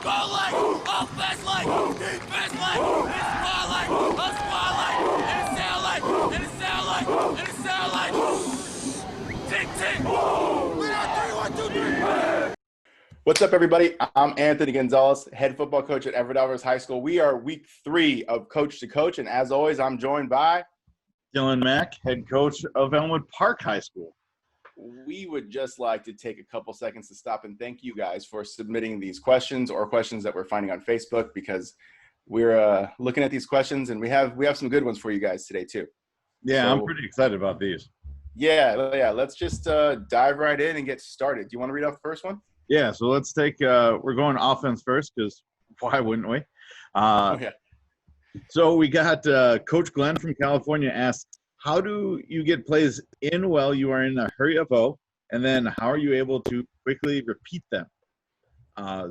Goal line! Off fast line! Deep fast line! And a spot line! A spot line! And a sail line! And a sail line! And a sail line! Tick, tick! We're on 3, 1, 2, 3! What's up, everybody? I'm Anthony Gonzalez, head football coach at Everett Alvarez High School. We are week 3 of Coach to Coach, and as always, I'm joined by Mack, head coach of Elmwood Park High School. We would just like to take a couple seconds to stop and thank you guys for submitting these questions or questions that we're finding on Facebook, because we're looking at these questions and we have some good ones for you guys today too. Yeah, so, I'm pretty excited about these. Yeah. Let's just dive right in and get started. Do you want to read off the first one? Yeah, so let's take we're going offense first, because why wouldn't we? So we got Coach Glen from California asked, how do you get plays in while you are in a hurry-up O, and then how are you able to quickly repeat them?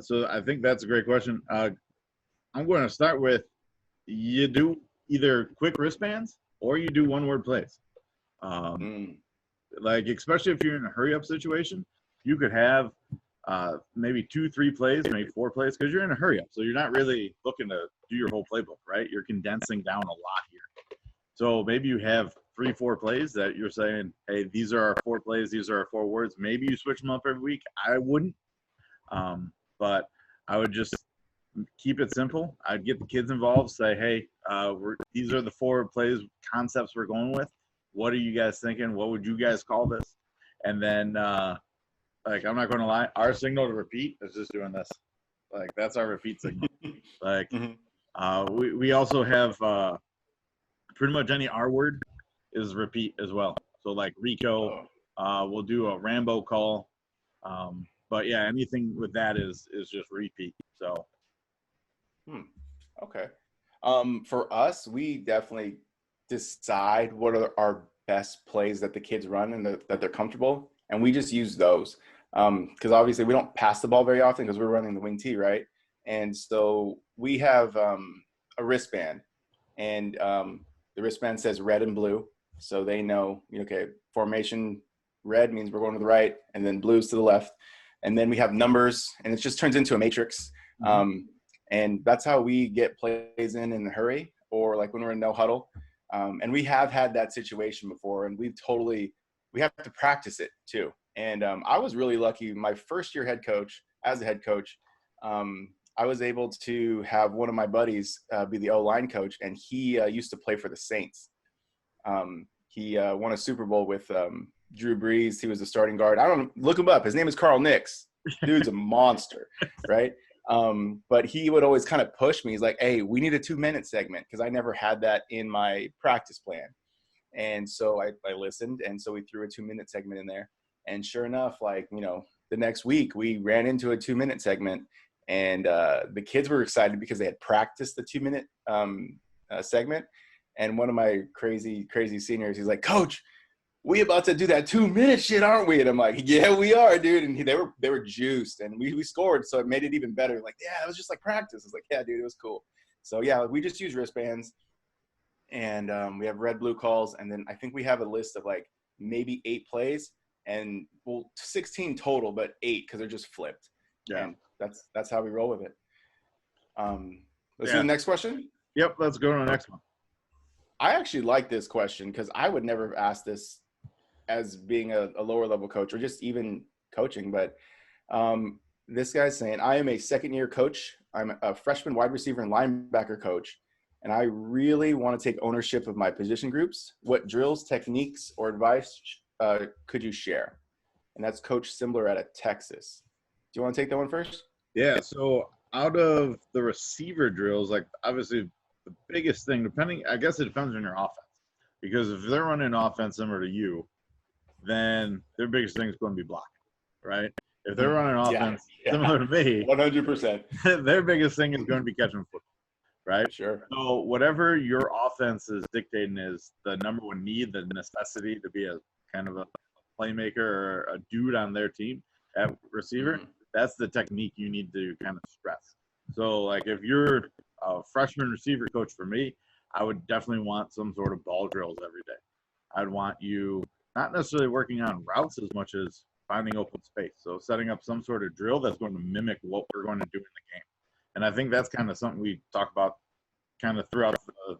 So I think that's a great question. I'm going to start with, you do either quick wristbands or you do one-word plays. Like, especially if you're in a hurry-up situation, you could have maybe 2-3 plays, maybe 4 plays, because you're in a hurry-up. So you're not really looking to do your whole playbook, right? You're condensing down a lot here. So maybe you have 3-4 plays that you're saying, hey, these are our 4 plays, these are our 4 words. Maybe you switch them up every week. I wouldn't. But I would just keep it simple. I'd get the kids involved, say, hey, these are the 4 plays concepts we're going with. What are you guys thinking? What would you guys call this? And then, like, I'm not going to lie, our signal to repeat is just doing this. Like, that's our repeat signal. Like, we also have pretty much any R word is repeat as well. So like Rico, we'll do a Rambo call. But yeah, anything with that is just repeat. So. Okay. For us, we definitely decide what are our best plays that the kids run and that they're comfortable. And we just use those. Because obviously we don't pass the ball very often because we're running the wing T, right? And so we have a wristband, and the wristband says red and blue. So they know, okay, formation red means we're going to the right, and then blue's to the left. And then we have numbers, and it just turns into a matrix. And that's how we get plays in a hurry, or like when we're in no huddle. And we have had that situation before, and we have to practice it too. And I was really lucky. My first year as a head coach, I was able to have one of my buddies be the O-line coach, and he used to play for the Saints. He won a Super Bowl with Drew Brees. He was the starting guard. I don't know, look him up. His name is Carl Nix. Dude's a monster, right? But he would always kind of push me. He's like, hey, we need a 2-minute segment, because I never had that in my practice plan. And so I listened, and so we threw a 2-minute segment in there. And sure enough, like, the next week we ran into a 2-minute segment, and the kids were excited because they had practiced the 2-minute segment. And one of my crazy seniors, he's like, Coach, we about to do that 2-minute shit, aren't we? And I'm like, yeah, we are, dude. And they were juiced, and we scored, so it made it even better. Like, yeah, it was just like practice. It's like, yeah, dude, it was cool. So yeah, we just use wristbands, and we have red blue calls, and then I think we have a list of like maybe 8 plays, and 16 total, but 8 because they're just flipped. Yeah, and that's how we roll with it. Let's do the next question. Yep, let's go to the next one. I actually like this question because I would never ask this as being a lower level coach or just even coaching. But this guy's saying, I am a second-year coach. I'm a freshman wide receiver and linebacker coach, and I really want to take ownership of my position groups. What drills, techniques, or advice could you share? And that's Coach Simbler out of Texas. Do you want to take that one first? Yeah, so out of the receiver drills, like obviously the biggest thing, I guess it depends on your offense. Because if they're running offense similar to you, then their biggest thing is going to be blocking, right? If they're running offense similar to me, 100%, their biggest thing is going to be catching the football, right? Sure. So whatever your offense is dictating is the number one need, the necessity to be a kind of a playmaker or a dude on their team at receiver, that's the technique you need to kind of stress. So, like, if you're a freshman receiver coach for me, I would definitely want some sort of ball drills every day. I'd want you not necessarily working on routes as much as finding open space. So setting up some sort of drill that's going to mimic what we're going to do in the game. And I think that's kind of something we talk about kind of throughout the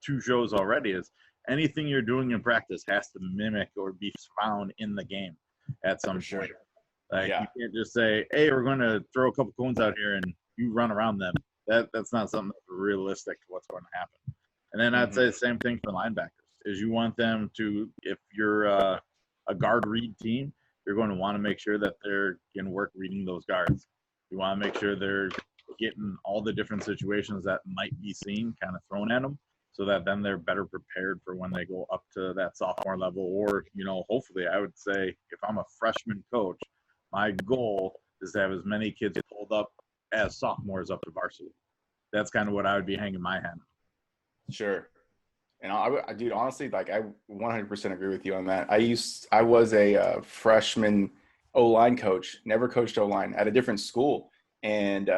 2 shows already, is anything you're doing in practice has to mimic or be found in the game at some For point. sure. Like Yeah. you can't just say, hey, we're going to throw a couple cones out here and you run around them. That's not something that's realistic to what's going to happen. And then I'd say the same thing for linebackers, is you want them to, if you're a guard read team, you're going to want to make sure that they're going to work reading those guards. You want to make sure they're getting all the different situations that might be seen kind of thrown at them, so that then they're better prepared for when they go up to that sophomore level. Or, hopefully I would say if I'm a freshman coach, my goal is to have as many kids pulled up as sophomores up to varsity. That's kind of what I would be hanging my hat on. Sure. And dude, honestly, like I 100% agree with you on that. I was a freshman O-line coach, never coached O-line at a different school. And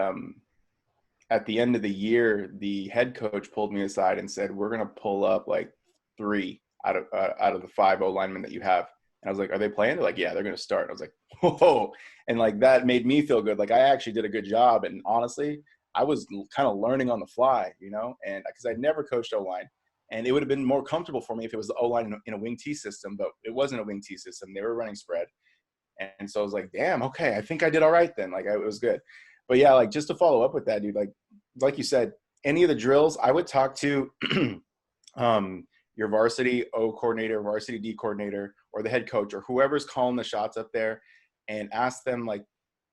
at the end of the year, the head coach pulled me aside and said, we're going to pull up like 3 out of the 5 O-linemen that you have. And I was like, are they playing? They're like, yeah, they're going to start. And I was like, whoa. And like, that made me feel good. Like I actually did a good job. And honestly, I was kind of learning on the fly, and because I'd never coached O-line, and it would have been more comfortable for me if it was the O-line in a wing T system, but it wasn't a wing T system. They were running spread. And so I was like, damn, okay, I think I did all right then. Like it was good. But yeah, like just to follow up with that, dude, like you said, any of the drills, I would talk to your varsity O coordinator, varsity D coordinator, or the head coach, or whoever's calling the shots up there, and ask them, like,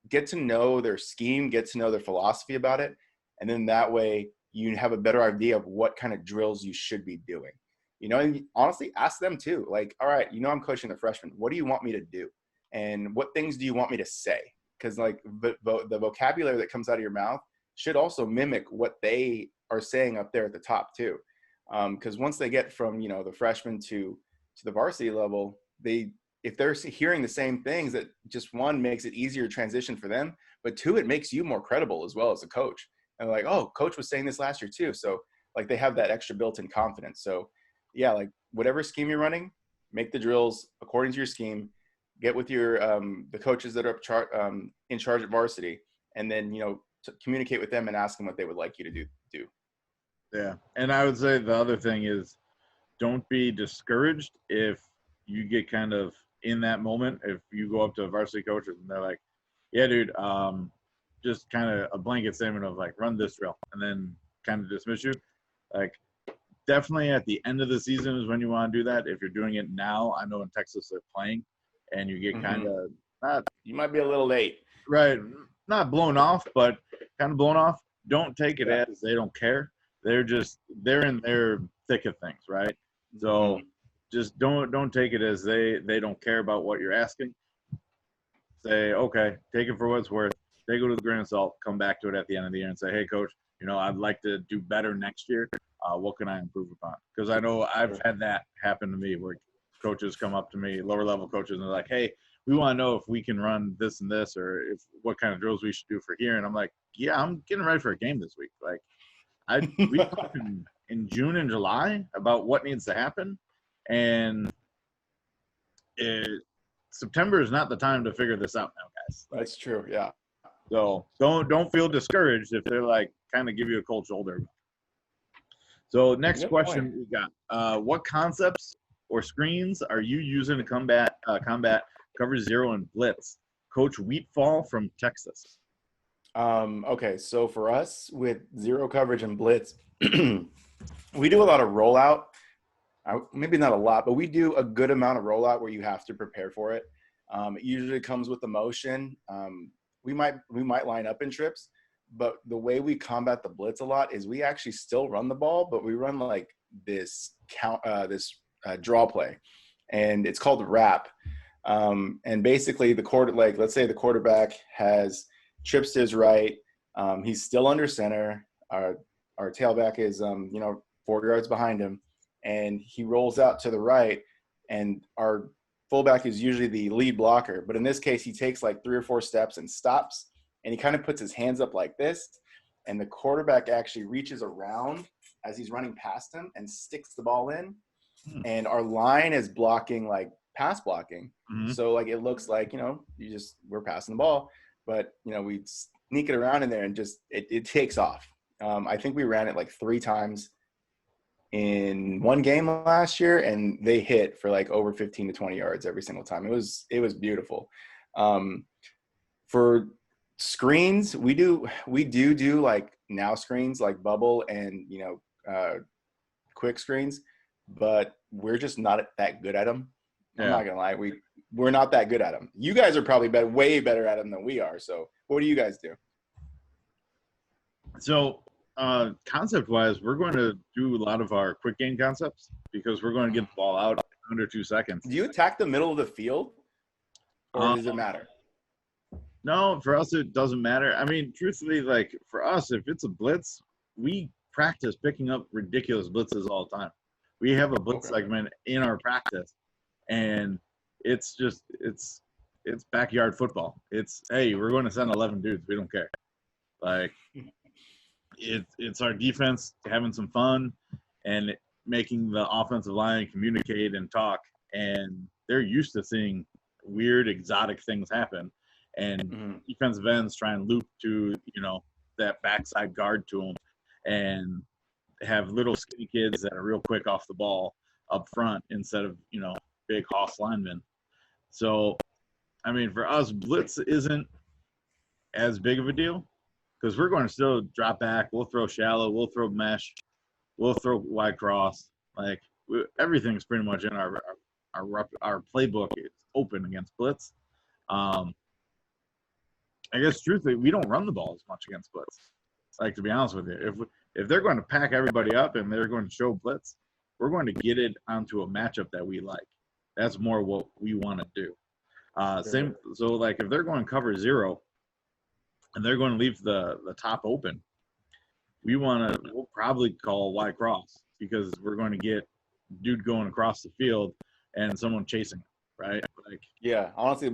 get to know their scheme, get to know their philosophy about it. And then that way you have a better idea of what kind of drills you should be doing, and honestly ask them too. Like, all right, I'm coaching the freshmen. What do you want me to do? And what things do you want me to say? Because like the vocabulary that comes out of your mouth should also mimic what they are saying up there at the top too. Because once they get from, the freshman to the varsity level, if they're hearing the same things, that just, one, makes it easier to transition for them, but 2, it makes you more credible as well as a coach. And like, oh, coach was saying this last year too. So like they have that extra built-in confidence. So yeah, like whatever scheme you're running, make the drills according to your scheme, get with your, the coaches that are in charge at varsity, and then, to communicate with them and ask them what they would like you to do. Yeah. And I would say the other thing is, don't be discouraged if you get kind of in that moment. If you go up to varsity coaches and they're like, yeah, dude, just kind of a blanket statement of like, run this drill, and then kind of dismiss you. Like, definitely at the end of the season is when you want to do that. If you're doing it now, I know in Texas they're playing, and you get kind of not, you might be a little late. Right. Not blown off, but kind of blown off. Don't take it as they don't care. They're in their thick of things, right? So just don't take it as they don't care about what you're asking. Say, okay, take it for what it's worth. Take it with a grain of salt. Come back to it at the end of the year and say, hey, coach, I'd like to do better next year. What can I improve upon? Because I know I've had that happen to me, where coaches come up to me, lower level coaches, and they're like, hey, we want to know if we can run this and this, or what kind of drills we should do for here. And I'm like, yeah, I'm getting ready for a game this week. Like, we talked in June and July about what needs to happen, and September is not the time to figure this out now, guys. Like, that's true. Yeah. So don't feel discouraged if they're like kind of give you a cold shoulder. So next question we got: what concepts or screens are you using to combat cover zero and blitz? Coach Wheatfall from Texas. Okay, so for us with zero coverage and blitz, we do a lot of rollout. Maybe not a lot, but we do a good amount of rollout where you have to prepare for it. It usually comes with the motion. We might line up in trips, but the way we combat the blitz a lot is we actually still run the ball, but we run like this draw play, and it's called wrap. And basically let's say the quarterback has trips to his right. He's still under center. Our tailback is 4 yards behind him, and he rolls out to the right, and our fullback is usually the lead blocker. But in this case, he takes like 3 or 4 steps and stops, and he kind of puts his hands up like this, and the quarterback actually reaches around as he's running past him and sticks the ball in. And our line is blocking, like pass blocking. So like it looks like, we're passing the ball, but we sneak it around in there and just it takes off. I think we ran it like 3 times in one game last year, and they hit for like over 15 to 20 yards every single time. It was beautiful. For screens, we do like now screens, like bubble and quick screens, but we're just not that good at them. I'm not gonna lie, we're not that good at them. You guys are probably way better at them than we are. So what do you guys do? So concept wise, we're going to do a lot of our quick game concepts because we're going to get the ball out under 2 seconds. Do you attack the middle of the field, or does it matter? No, for us it doesn't matter. I mean, truthfully, like for us, if it's a blitz, we practice picking up ridiculous blitzes all the time. We have a blitz segment in our practice, and it's backyard football. It's, hey, we're going to send 11 dudes. We don't care. Like, it's our defense having some fun and making the offensive line communicate and talk. And they're used to seeing weird, exotic things happen. And defensive ends try and loop to, that backside guard to them and have little skinny kids that are real quick off the ball up front instead of, big hoss linemen. So, I mean, for us, blitz isn't as big of a deal because we're going to still drop back. We'll throw shallow. We'll throw mesh. We'll throw wide cross. Like, everything's pretty much in our playbook. It's open against blitz. I guess, truthfully, we don't run the ball as much against blitz. Like, to be honest with you, if they're going to pack everybody up and they're going to show blitz, we're going to get it onto a matchup that we like. That's more what we want to do. Same. So, like, if they're going cover 0 and they're going to leave the top open, we'll probably call wide cross because we're going to get dude going across the field and someone chasing him, right? Like, yeah, honestly,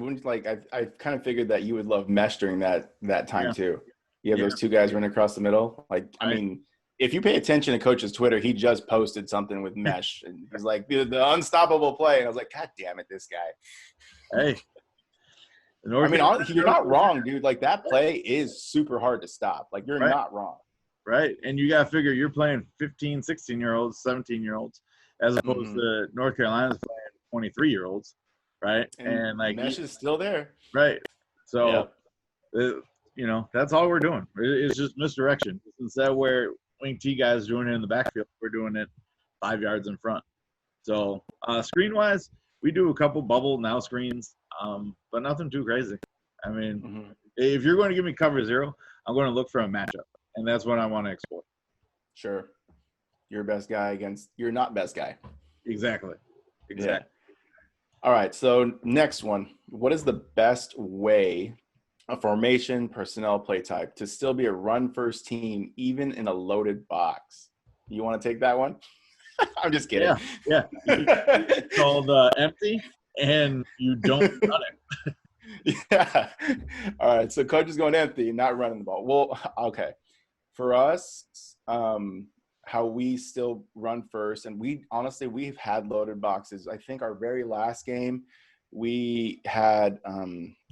I kind of figured that you would love mesh during that time too. You have those 2 guys running across the middle. Like, I mean, if you pay attention to Coach's Twitter, he just posted something with mesh, and he's like the unstoppable play, and I was like, God damn it, this guy. Hey, I mean, you're not wrong, dude. Like, that play is super hard to stop. Like, you're not wrong. Right, and you got to figure you're playing 15, 16-year-olds, 17-year-olds, as opposed to North Carolina's playing 23-year-olds, right? And like, mesh is still there. Right. So, that's all we're doing. It's just misdirection. Instead of where wing T guys doing it in the backfield, we're doing it 5 yards in front. So, screen-wise, we do a couple bubble now screens, but nothing too crazy. I mean, if you're going to give me cover 0, I'm going to look for a matchup, and that's what I want to exploit. Sure. You're best guy against – you're not best guy. Exactly. Yeah. All right, so next one. What is the best way – a formation, personnel, play type to still be a run-first team, even in a loaded box? You want to take that one? I'm just kidding. Yeah. It's called empty, and you don't run it. Yeah. All right, so coach is going empty, not running the ball. Well, okay. For us, how we still run first, and we've had loaded boxes. I think our very last game, we had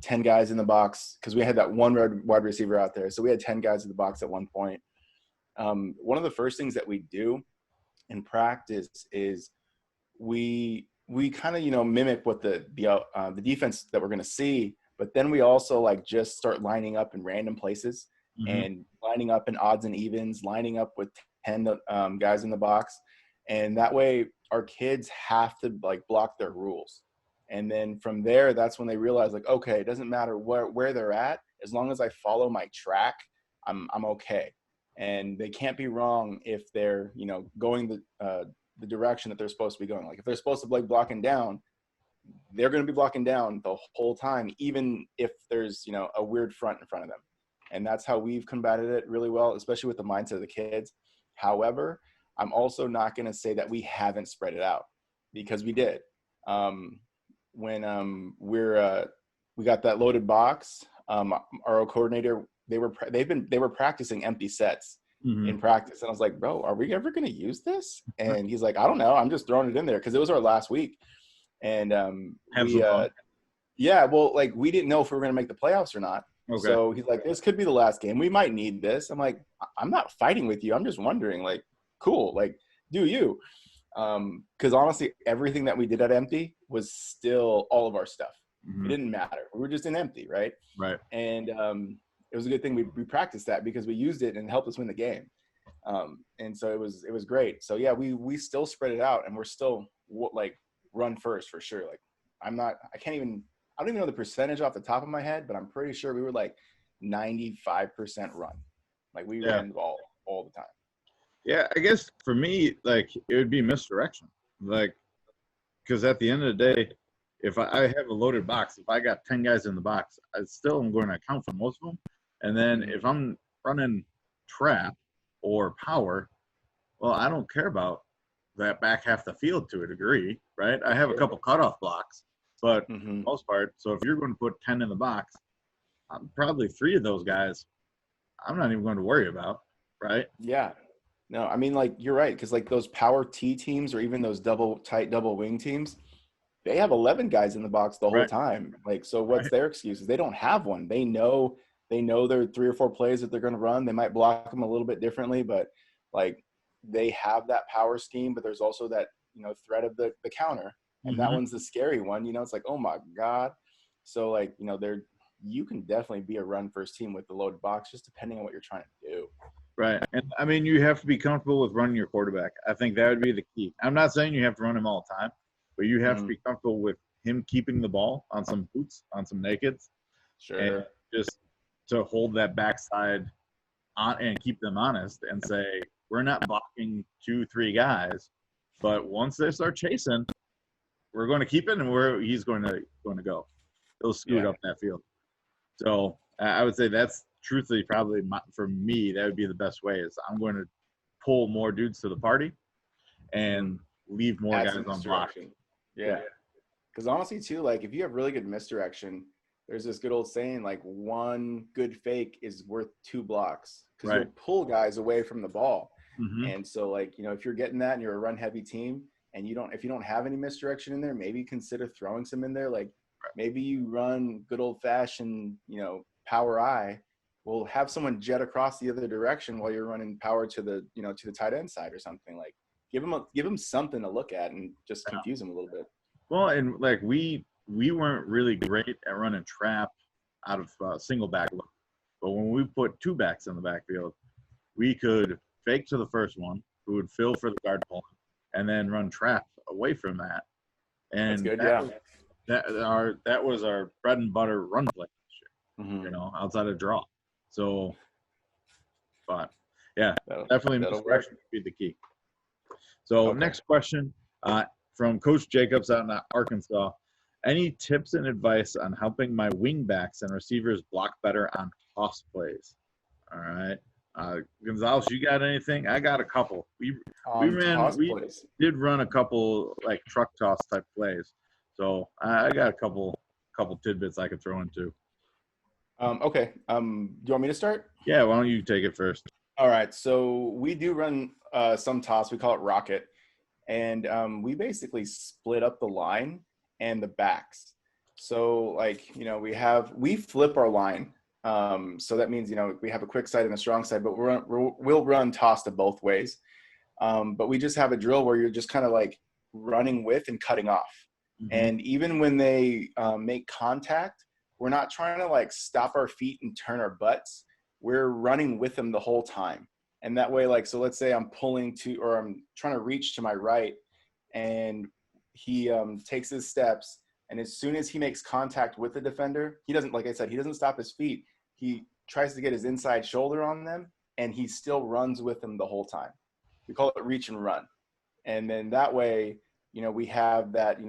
10 guys in the box because we had that one wide receiver out there. So we had 10 guys in the box at one point. One of the first things that we do in practice is we kind of, mimic what the defense that we're going to see, but then we also like just start lining up in random places and lining up in odds and evens, lining up with 10 guys in the box. And that way our kids have to like block their rules. And then from there, that's when they realize, like, okay, it doesn't matter where they're at. As long as I follow my track, I'm okay. And they can't be wrong if they're, going the direction that they're supposed to be going. Like, if they're supposed to be blocking down, they're going to be blocking down the whole time, even if there's, a weird front in front of them. And that's how we've combated it really well, especially with the mindset of the kids. However, I'm also not going to say that we haven't spread it out, because we did. When we got that loaded box, our coordinator, they were practicing empty sets in practice, and I was like, bro, are we ever going to use this? And he's like, I don't know, I'm just throwing it in there because it was our last week, and we didn't know if we were going to make the playoffs or not. Okay. So he's like, this could be the last game. We might need this. I'm like, I'm not fighting with you. I'm just wondering, like, cool, like, do you? Because honestly, everything that we did at empty was still all of our stuff. It didn't matter. We were just in empty, right? Right. And it was a good thing we practiced that because we used it and it helped us win the game. And so it was great. So yeah, we still spread it out, and we're still like run first for sure. Like I don't even know the percentage off the top of my head, but I'm pretty sure we were like 95% run. Like we ran the ball all the time. Yeah, I guess for me, like it would be misdirection. Like, because at the end of the day, if I have a loaded box, if I got 10 guys in the box, I still am going to account for most of them. And then if I'm running trap or power, well, I don't care about that back half the field to a degree, right? I have a couple cutoff blocks, but for the most part, so if you're going to put 10 in the box, probably 3 of those guys, I'm not even going to worry about, right? Yeah. No, I mean, like, you're right. Because, like, those power T teams or even those tight double wing teams, they have 11 guys in the box the whole time. Like, so what's their excuses? They don't have one. They know there are 3 or 4 plays that they're going to run. They might block them a little bit differently, but, like, they have that power scheme. But there's also that, threat of the counter. And that one's the scary one. It's like, oh, my God. So, like, you can definitely be a run first team with the loaded box, just depending on what you're trying to do. Right. And I mean, you have to be comfortable with running your quarterback. I think that would be the key. I'm not saying you have to run him all the time, but you have to be comfortable with him keeping the ball on some boots, on some nakeds. Sure. And just to hold that backside on and keep them honest and say, we're not blocking 2-3 guys, but once they start chasing, we're going to keep it and he's going to go. He'll scoot up that field. So I would say that's truthfully probably for me, that would be the best way is I'm going to pull more dudes to the party and leave more guys on block. Yeah. Because honestly, too, like if you have really good misdirection, there's this good old saying, like 1 good fake is worth 2 blocks because you'll pull guys away from the ball. And so, like, if you're getting that and you're a run heavy team and if you don't have any misdirection in there, maybe consider throwing some in there. Like maybe you run good old fashioned, power I. Will have someone jet across the other direction while you're running power to the tight end side or something. Like give them something to look at and just confuse them a little bit. Well, and like we weren't really great at running trap out of single back look, but when we put 2 backs in the backfield, we could fake to the first one, who would fill for the guard pulling, and then run trap away from that. And that's good, that was our bread and butter run play this year, outside of draw. So, but yeah, definitely misdirection would be the key. So next question from Coach Jacobs out in Arkansas. Any tips and advice on helping my wingbacks and receivers block better on toss plays? All right. Gonzalez, you got anything? I got a couple. We did run a couple like truck toss type plays. So I got a couple tidbits I could throw into. Okay. Do you want me to start? Yeah, why don't you take it first? All right. So we do run some toss. We call it rocket. And we basically split up the line and the backs. So like, we flip our line. So that means, we have a quick side and a strong side, but we'll run toss to both ways. But we just have a drill where you're just kind of like running with and cutting off. And even when they make contact, we're not trying to like stop our feet and turn our butts. We're running with them the whole time. And that way, like, so let's say I'm I'm trying to reach to my right and he takes his steps. And as soon as he makes contact with the defender, he doesn't, like I said, he doesn't stop his feet. He tries to get his inside shoulder on them and he still runs with them the whole time. We call it reach and run. And then that way, we have that,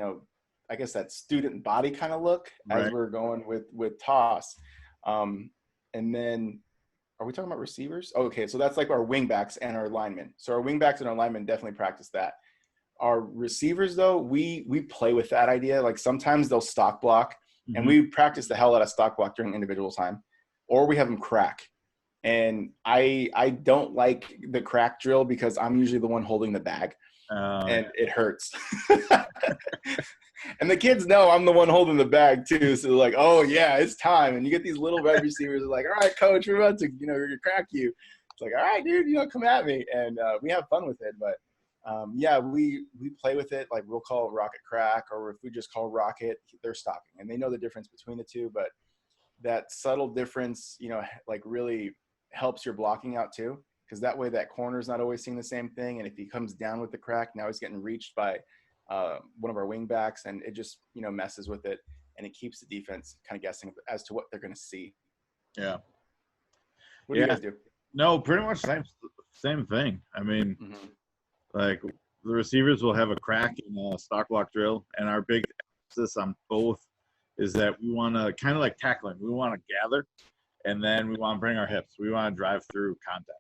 I guess that student body kind of look as we're going with toss. And then are we talking about receivers? Oh, okay. So that's like our wingbacks and our linemen. So our wingbacks and our linemen definitely practice that. Our receivers though, we play with that idea. Like sometimes they'll stock block and we practice the hell out of stock block during individual time, or we have them crack. And I don't like the crack drill because I'm usually the one holding the bag and it hurts. And the kids know I'm the one holding the bag too. So they're like, oh yeah, it's time. And you get these little wide receivers like, all right, coach, we're about to, we're gonna crack you. It's like, all right, dude, come at me. And we have fun with it. But yeah, we play with it. Like we'll call it rocket crack, or if we just call rocket, they're stopping. And they know the difference between the two, but that subtle difference, like really helps your blocking out too. Because that way that corner's not always seeing the same thing. And if he comes down with the crack, now he's getting reached by one of our wing backs, and it just messes with it, and it keeps the defense kind of guessing as to what they're going to see. Yeah. What do you guys do? No, pretty much same thing. I mean, like the receivers will have a crack in a stock block drill, and our big emphasis on both is that we want to kind of like tackling. We want to gather, and then we want to bring our hips. We want to drive through contact.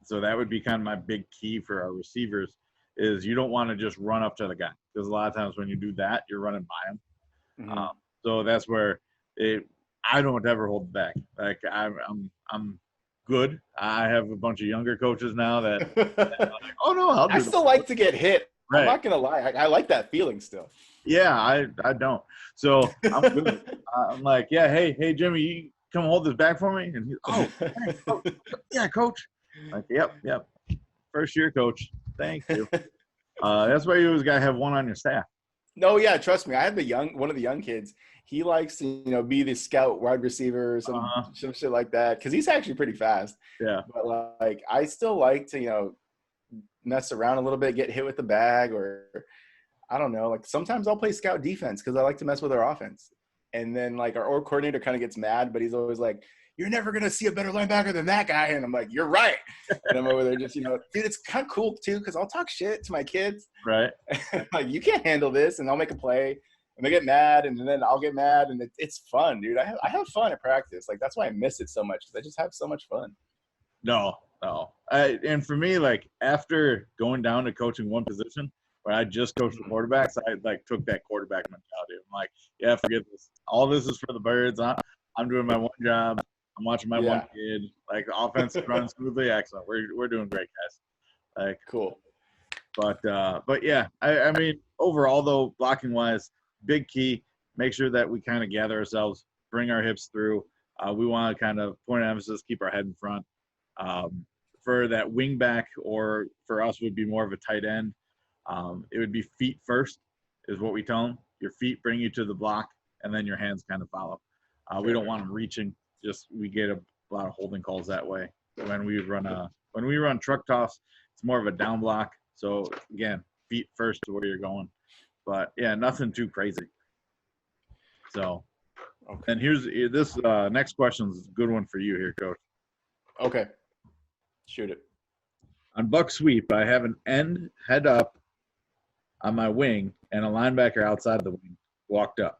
So that would be kind of my big key for our receivers is you don't want to just run up to the guy, because a lot of times when you do that, you're running by him. So that's where I don't ever hold back. Like I'm good. I have a bunch of younger coaches now that like, oh no, I still like to get hit. Right. I'm not gonna lie. I like that feeling still. Yeah, I don't. So I'm good. I'm like, yeah, hey Jimmy, you come hold this back for me. And he's, oh, yeah, coach. Like, yep. First year coach. Thank you. That's why you always gotta have one on your staff. No, yeah, trust me. I had one of the young kids. He likes to, be the scout wide receiver or some shit like that, because he's actually pretty fast. Yeah. But like, I still like to, mess around a little bit, get hit with the bag, or I don't know. Like sometimes I'll play scout defense because I like to mess with our offense. And then like our coordinator kind of gets mad, but he's always like, "You're never gonna see a better linebacker than that guy." And I'm like, "You're right." And I'm over there just, dude, it's kind of cool too, because I'll talk shit to my kids. Right. Like, you can't handle this, and I'll make a play, and they get mad, and then I'll get mad, and it's fun, dude. I have fun at practice. Like that's why I miss it so much, because I just have so much fun. No. And for me, like after going down to coaching one position, where I just coached the quarterbacks, I like took that quarterback mentality. I'm like, yeah, forget this. All this is for the birds. I'm doing my one job. I'm watching my one kid. Like the offense is running smoothly. Excellent. We're doing great, guys. Like cool. But yeah, I mean, overall though, blocking wise, big key. Make sure that we kind of gather ourselves, bring our hips through. We want to kind of point of emphasis, keep our head in front. For that wing back, or for us would be more of a tight end. It would be feet first, is what we tell them. Your feet bring you to the block, and then your hands kind of follow. We don't want them reaching. Just we get a lot of holding calls that way. When we run truck toss, it's more of a down block. So again, feet first to where you're going. But yeah, nothing too crazy. So, okay. And here's this next question is a good one for you here, Coach. Okay, shoot it. On buck sweep, I have an end head up on my wing and a linebacker outside the wing walked up.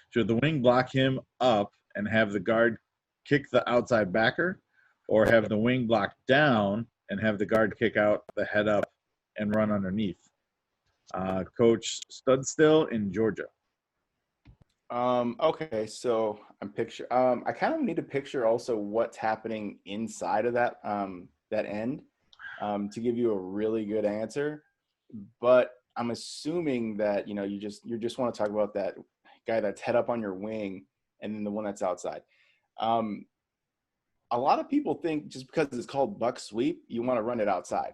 Should the wing block him up and have the guard kick the outside backer, or have the wing block down and have the guard kick out the head up and run underneath? Coach Studstill in Georgia. Okay, so I kind of need to picture also what's happening inside of that end to give you a really good answer. But I'm assuming that you just want to talk about that guy that's head up on your wing and then the one that's outside. A lot of people think just because it's called buck sweep, you want to run it outside,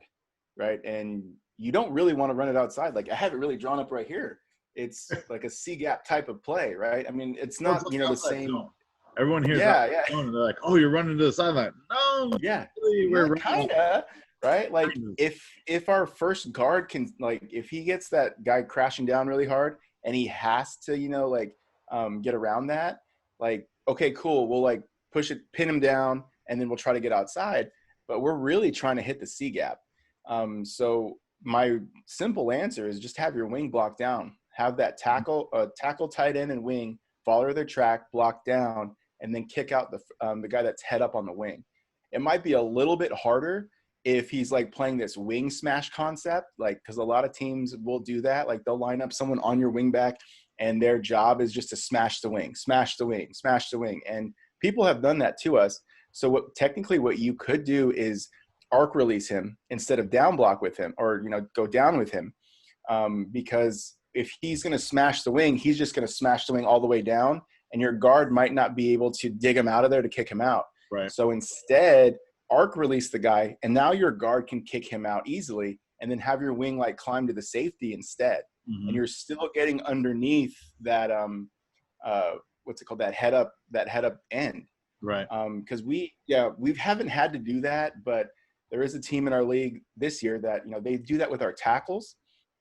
right? And you don't really want to run it outside. Like I have it really drawn up right here. It's like a C-gap type of play, right? I mean, it's not, the same. Zone. Everyone hears yeah. Zone and they're like, oh, you're running to the sideline. No. Yeah. Really, we're kind of, right? Like if our first guard can, like, if he gets that guy crashing down really hard and he has to, get around that, like, okay, cool. We'll like pin him down, and then we'll try to get outside. But we're really trying to hit the C-gap. So my simple answer is just have your wing block down. Have that tackle tight end and wing follow their track, block down, and then kick out the guy that's head up on the wing. It might be a little bit harder if he's like playing this wing smash concept, like, because a lot of teams will do that. Like they'll line up someone on your wing back, and their job is just to smash the wing. And people have done that to us. So what you could do is arc release him instead of down block with him, or go down with him. because if he's going to smash the wing, he's just going to smash the wing all the way down, and your guard might not be able to dig him out of there to kick him out. Right. So instead, arc release the guy, and now your guard can kick him out easily, and then have your wing like climb to the safety instead. Mm-hmm. And you're still getting underneath that what's it called, that head up end. Right. Because we haven't had to do that, but there is a team in our league this year that, you know, they do that with our tackles,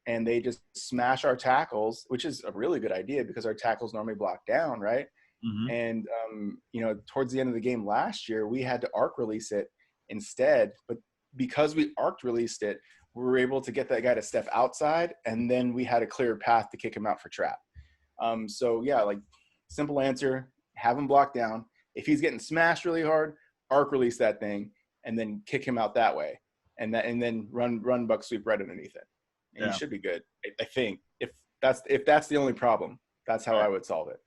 and they just smash our tackles, which is a really good idea because our tackles normally block down, right? Mm-hmm. And you know, towards the end of the game last year, we had to arc release it instead, but because we arc released it, we were able to get that guy to step outside, and then we had a clear path to kick him out for trap. So yeah, like, simple answer, have him block down. If he's getting smashed really hard, arc release that thing and then kick him out that way, and then run buck sweep right underneath it, and you should be good. I think if that's the only problem, that's how I would solve it.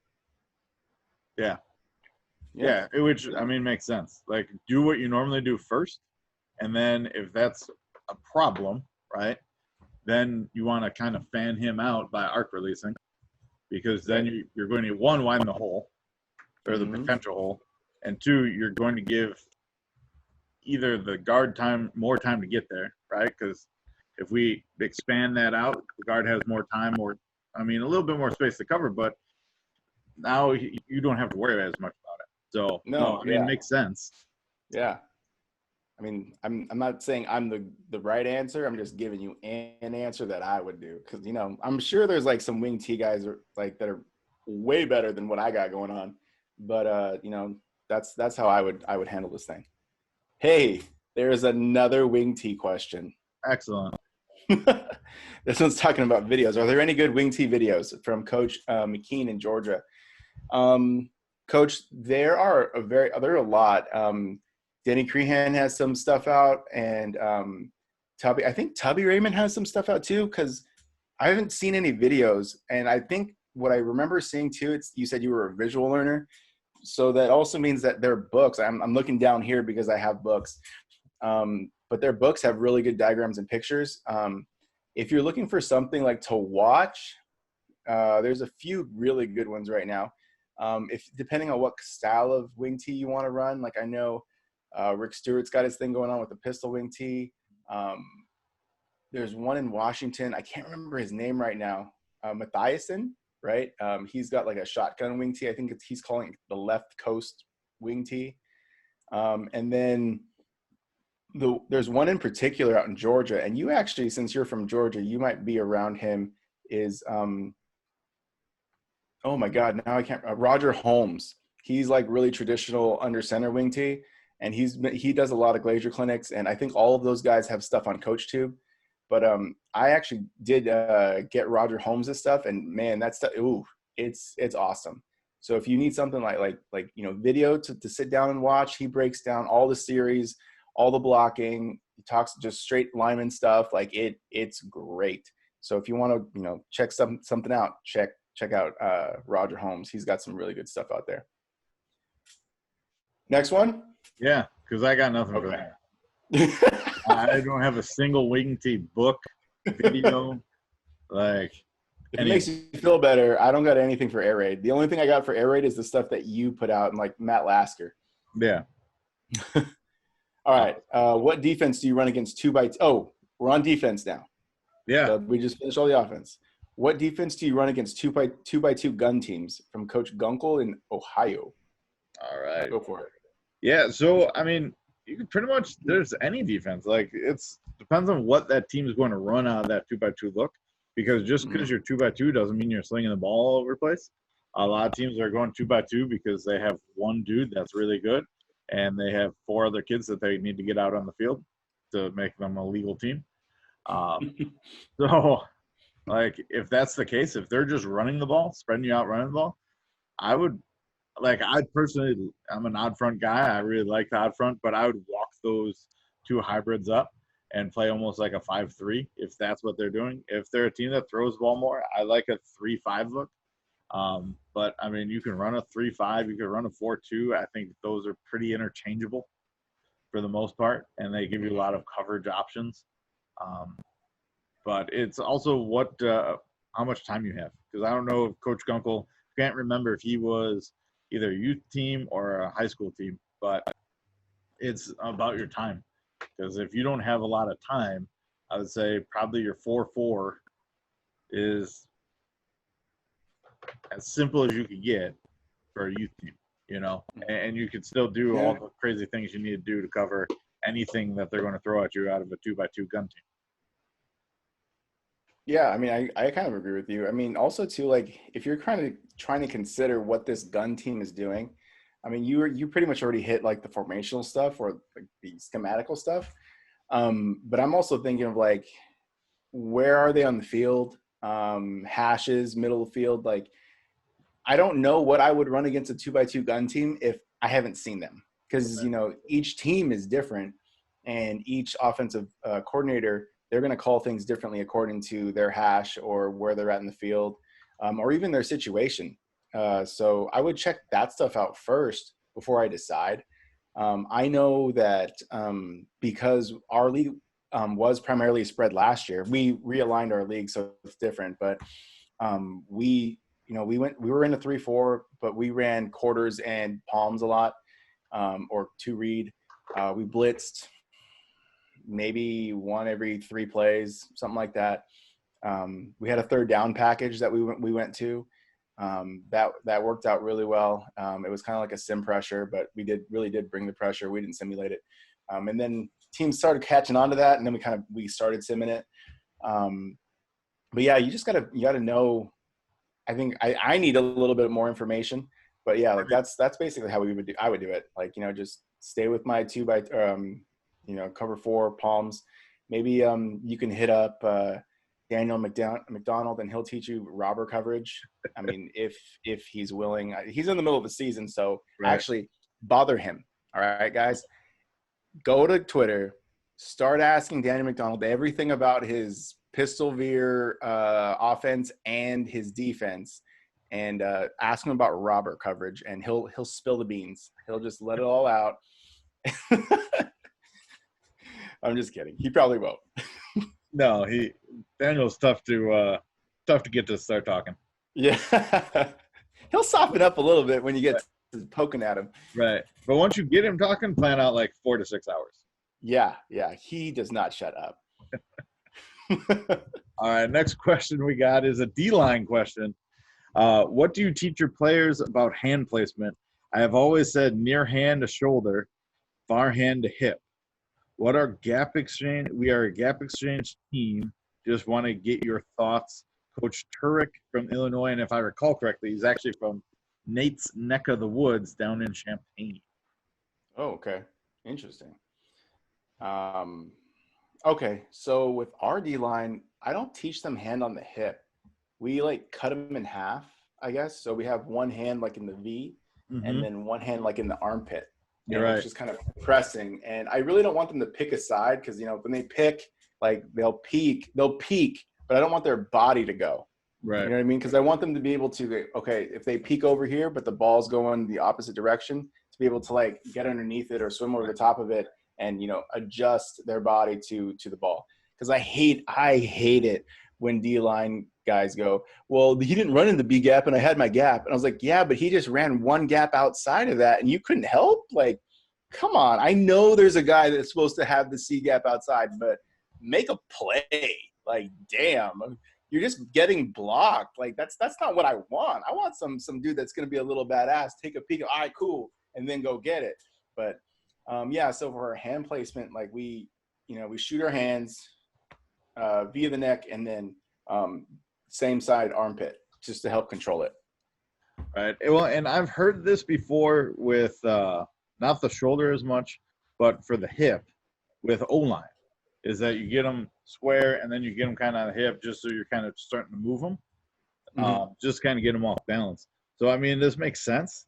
Yeah, which, I mean, makes sense. Like, do what you normally do first, and then if that's a problem, right, then you want to kind of fan him out by arc releasing, because then you're going to, one, widen the hole, or the potential hole, and two, you're going to give either the guard more time to get there, right? Because if we expand that out, the guard has more time, a little bit more space to cover, but now you don't have to worry as much about it. So it makes sense. Yeah. I mean, I'm not saying I'm the right answer. I'm just giving you an answer that I would do, because, you know, I'm sure there's like some wing T guys that are way better than what I got going on. But you know, that's how I would handle this thing. Hey, there's another wing T question. Excellent. This one's talking about videos. Are there any good wing T videos from Coach McKean in Georgia? Coach, there are a lot. Denny Crehan has some stuff out, and I think Tubby Raymond has some stuff out too, because I haven't seen any videos. And I think what I remember seeing too, you said you were a visual learner, so that also means that their books, I'm looking down here because I have books, but their books have really good diagrams and pictures. If you're looking for something like to watch, there's a few really good ones right now. If depending on what style of wing tee you want to run, like I know Rick Stewart's got his thing going on with the pistol wing tee. There's one in Washington. I can't remember his name right now. Mathiasen, right? He's got like a shotgun wing tee. I think he's calling it the left coast wing tee. And then there's one in particular out in Georgia, and you actually, since you're from Georgia, you might be around him, is oh my God, now I can't, Roger Holmes. He's like really traditional under center wing tee, and he does a lot of glacier clinics, and I think all of those guys have stuff on CoachTube. But I actually did get Roger Holmes' stuff, and man, that stuff, it's awesome. So if you need something like you know, video to sit down and watch, he breaks down all the series, all the blocking. He talks just straight lineman stuff. Like it's great. So if you want to, you know, check something out, check out Roger Holmes. He's got some really good stuff out there. Next one. Yeah, because I got nothing for that. I don't have a single wing tee book, video, like. If it makes you feel better, I don't got anything for Air Raid. The only thing I got for Air Raid is the stuff that you put out, and like Matt Lasker. Yeah. All right. What defense do you run against 2x2? Oh, we're on defense now. Yeah. So we just finished all the offense. What defense do you run against 2x2 gun teams from Coach Gunkel in Ohio? All right. Go for it. Yeah. So, I mean, you can pretty much, there's any defense. Like, depends on what that team is going to run out of that 2x2 look. Because just because you're 2x2 doesn't mean you're slinging the ball all over the place. A lot of teams are going 2x2 because they have one dude that's really good, and they have 4 other kids that they need to get out on the field to make them a legal team. So, like, if that's the case, if they're just running the ball, spreading you out running the ball, I personally, I'm an odd front guy. I really like the odd front, but I would walk those 2 hybrids up and play almost like a 5-3 if that's what they're doing. If they're a team that throws the ball more, I like a 3-5 look. But, I mean, you can run a 3-5. You can run a 4-2. I think those are pretty interchangeable for the most part, and they give you a lot of coverage options. but it's also what how much time you have. Because I don't know if Coach Gunkel, can't remember if he was either a youth team or a high school team, but it's about your time. Because if you don't have a lot of time, I would say probably your 4-4 is as simple as you could get for a youth team, you know, and you can still do all the crazy things you need to do to cover anything that they're going to throw at you out of a 2x2 gun team. Yeah, I mean, I kind of agree with you. I mean, also too, like if you're kind of trying to consider what this gun team is doing, I mean, you pretty much already hit like the formational stuff or like the schematical stuff. But I'm also thinking of like, where are they on the field? Hashes, middle of the field. Like, I don't know what I would run against a 2x2 gun team if I haven't seen them, because you know each team is different, and each offensive coordinator, they're going to call things differently according to their hash or where they're at in the field, or even their situation. So I would check that stuff out first before I decide. I know that because our league was primarily spread last year, we realigned our league so it's different. But we were in a 3-4, but we ran quarters and palms a lot, or two read. We blitzed maybe one every 3 plays, something like that. We had a third down package that we went to. That worked out really well. It was kind of like a sim pressure, but we really did bring the pressure. We didn't simulate it. And then teams started catching on to that, and then we started simming it. But yeah, you gotta know. I think I need a little bit more information, but yeah, like that's basically how I would do it. Like, you know, just stay with my cover 4 palms. Maybe you can hit up Daniel McDonald, and he'll teach you robber coverage. I mean, if he's willing. He's in the middle of the season, so actually bother him. All right, guys, go to Twitter, start asking Daniel McDonald everything about his pistol veer offense and his defense, and ask him about robber coverage, and he'll spill the beans. He'll just let it all out. I'm just kidding. He probably won't. No, Daniel's tough to get to start talking. Yeah. He'll soften up a little bit when you get to poking at him. Right. But once you get him talking, plan out like 4 to 6 hours. Yeah. He does not shut up. All right, next question we got is a D-line question. What do you teach your players about hand placement? I have always said near hand to shoulder, far hand to hip. What are gap exchange? We are a gap exchange team. Just want to get your thoughts. Coach Turek from Illinois, and if I recall correctly, he's actually from Nate's neck of the woods down in Champaign. Oh, okay. Interesting. Okay, so with our D-line, I don't teach them hand on the hip. We like cut them in half, I guess. So we have one hand like in the V, and then one hand like in the armpit. You're right. It's just kind of pressing. And I really don't want them to pick a side, because, you know, when they pick, like they'll peek, but I don't want their body to go. Right. You know what I mean? Because I want them to be able to, okay, if they peek over here, but the ball's going the opposite direction, to be able to like get underneath it or swim over the top of it and, you know, adjust their body to the ball. Because I hate it when D-line guys go, well, he didn't run in the B gap and I had my gap. And I was like, yeah, but he just ran one gap outside of that and you couldn't help? Like, come on. I know there's a guy that's supposed to have the C gap outside, but make a play. Like, damn, you're just getting blocked. Like, that's not what I want. I want some dude that's going to be a little badass, take a peek, all right, cool, and then go get it. But yeah, so for our hand placement, like we shoot our hands via the neck, and then same side armpit, just to help control it. Right. Well, and I've heard this before with not the shoulder as much, but for the hip with O-line, is that you get them square and then you get them kind of hip just so you're kind of starting to move them, just kind of get them off balance. So, I mean, this makes sense.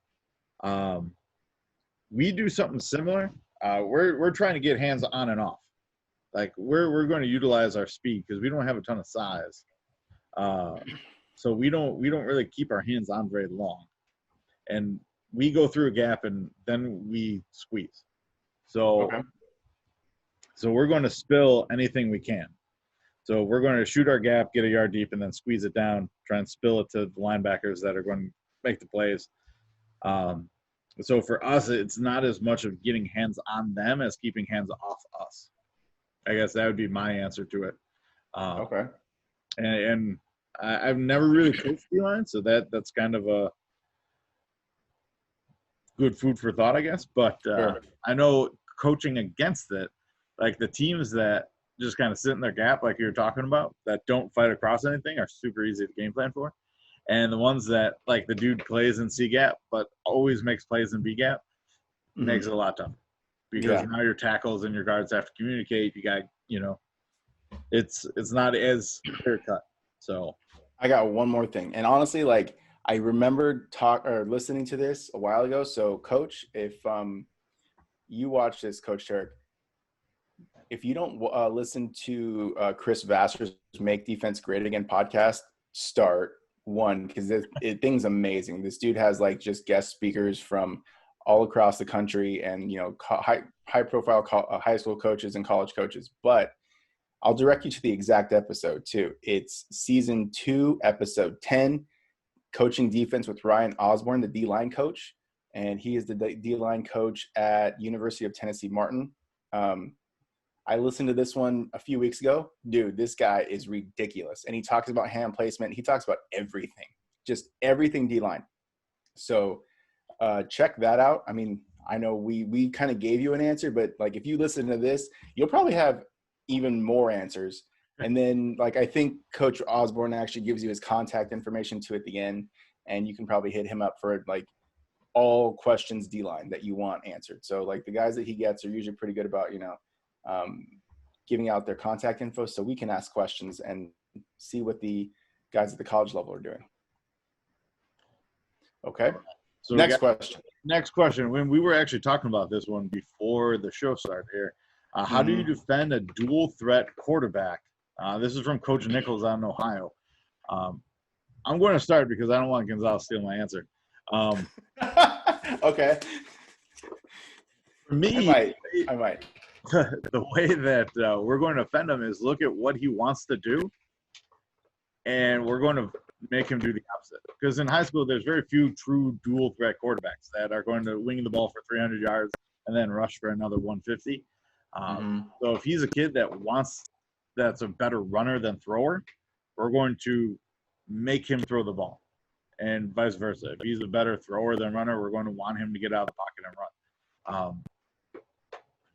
We do something similar. We're trying to get hands on and off. Like we're going to utilize our speed because we don't have a ton of size. So we don't really keep our hands on very long, and we go through a gap and then we squeeze. So, so we're going to spill anything we can. So we're going to shoot our gap, get a yard deep, and then squeeze it down, try and spill it to the linebackers that are going to make the plays. So for us, it's not as much of getting hands on them as keeping hands off us. I guess that would be my answer to it. Okay. And I've never really coached D-line, so that's kind of a good food for thought, I guess. But Sure. I know coaching against it, like the teams that just kind of sit in their gap, like you were talking about, that don't fight across anything are super easy to game plan for. And the ones that, like the dude plays in C gap, but always makes plays in B gap, makes it a lot tougher. Because now your tackles and your guards have to communicate. You got, it's not as clear cut. So I got one more thing. And honestly, like I remember listening to this a while ago. So coach, if you watch this, Coach Turk, if you don't listen to Chris Vassar's Make Defense Great Again podcast, start one, because thing's amazing. This dude has like just guest speakers from all across the country and, high profile high school coaches and college coaches. But I'll direct you to the exact episode too. It's season 2, episode 10, Coaching Defense with Ryan Osborne, the D-line coach. And he is the D-line coach at University of Tennessee Martin. I listened to this one a few weeks ago. Dude, this guy is ridiculous. And he talks about hand placement. He talks about everything, just everything D-line. So check that out. I mean, I know we kind of gave you an answer, but like if you listen to this, you'll probably have even more answers. And then like I think Coach Osborne actually gives you his contact information too at the end, and you can probably hit him up for like all questions D-line that you want answered. So like the guys that he gets are usually pretty good about giving out their contact info so we can ask questions and see what the guys at the college level are doing. Okay. So next question. When we were actually talking about this one before the show started here, how do you defend a dual threat quarterback? This is from Coach Nichols out in Ohio. I'm going to start because I don't want Gonzalez to steal my answer. Okay. For me, I might. The way that we're going to offend him is look at what he wants to do, and we're going to make him do the opposite. Because in high school, there's very few true dual threat quarterbacks that are going to wing the ball for 300 yards and then rush for another 150. So if he's a kid that's a better runner than thrower, we're going to make him throw the ball, and vice versa. If he's a better thrower than runner, we're going to want him to get out of the pocket and run.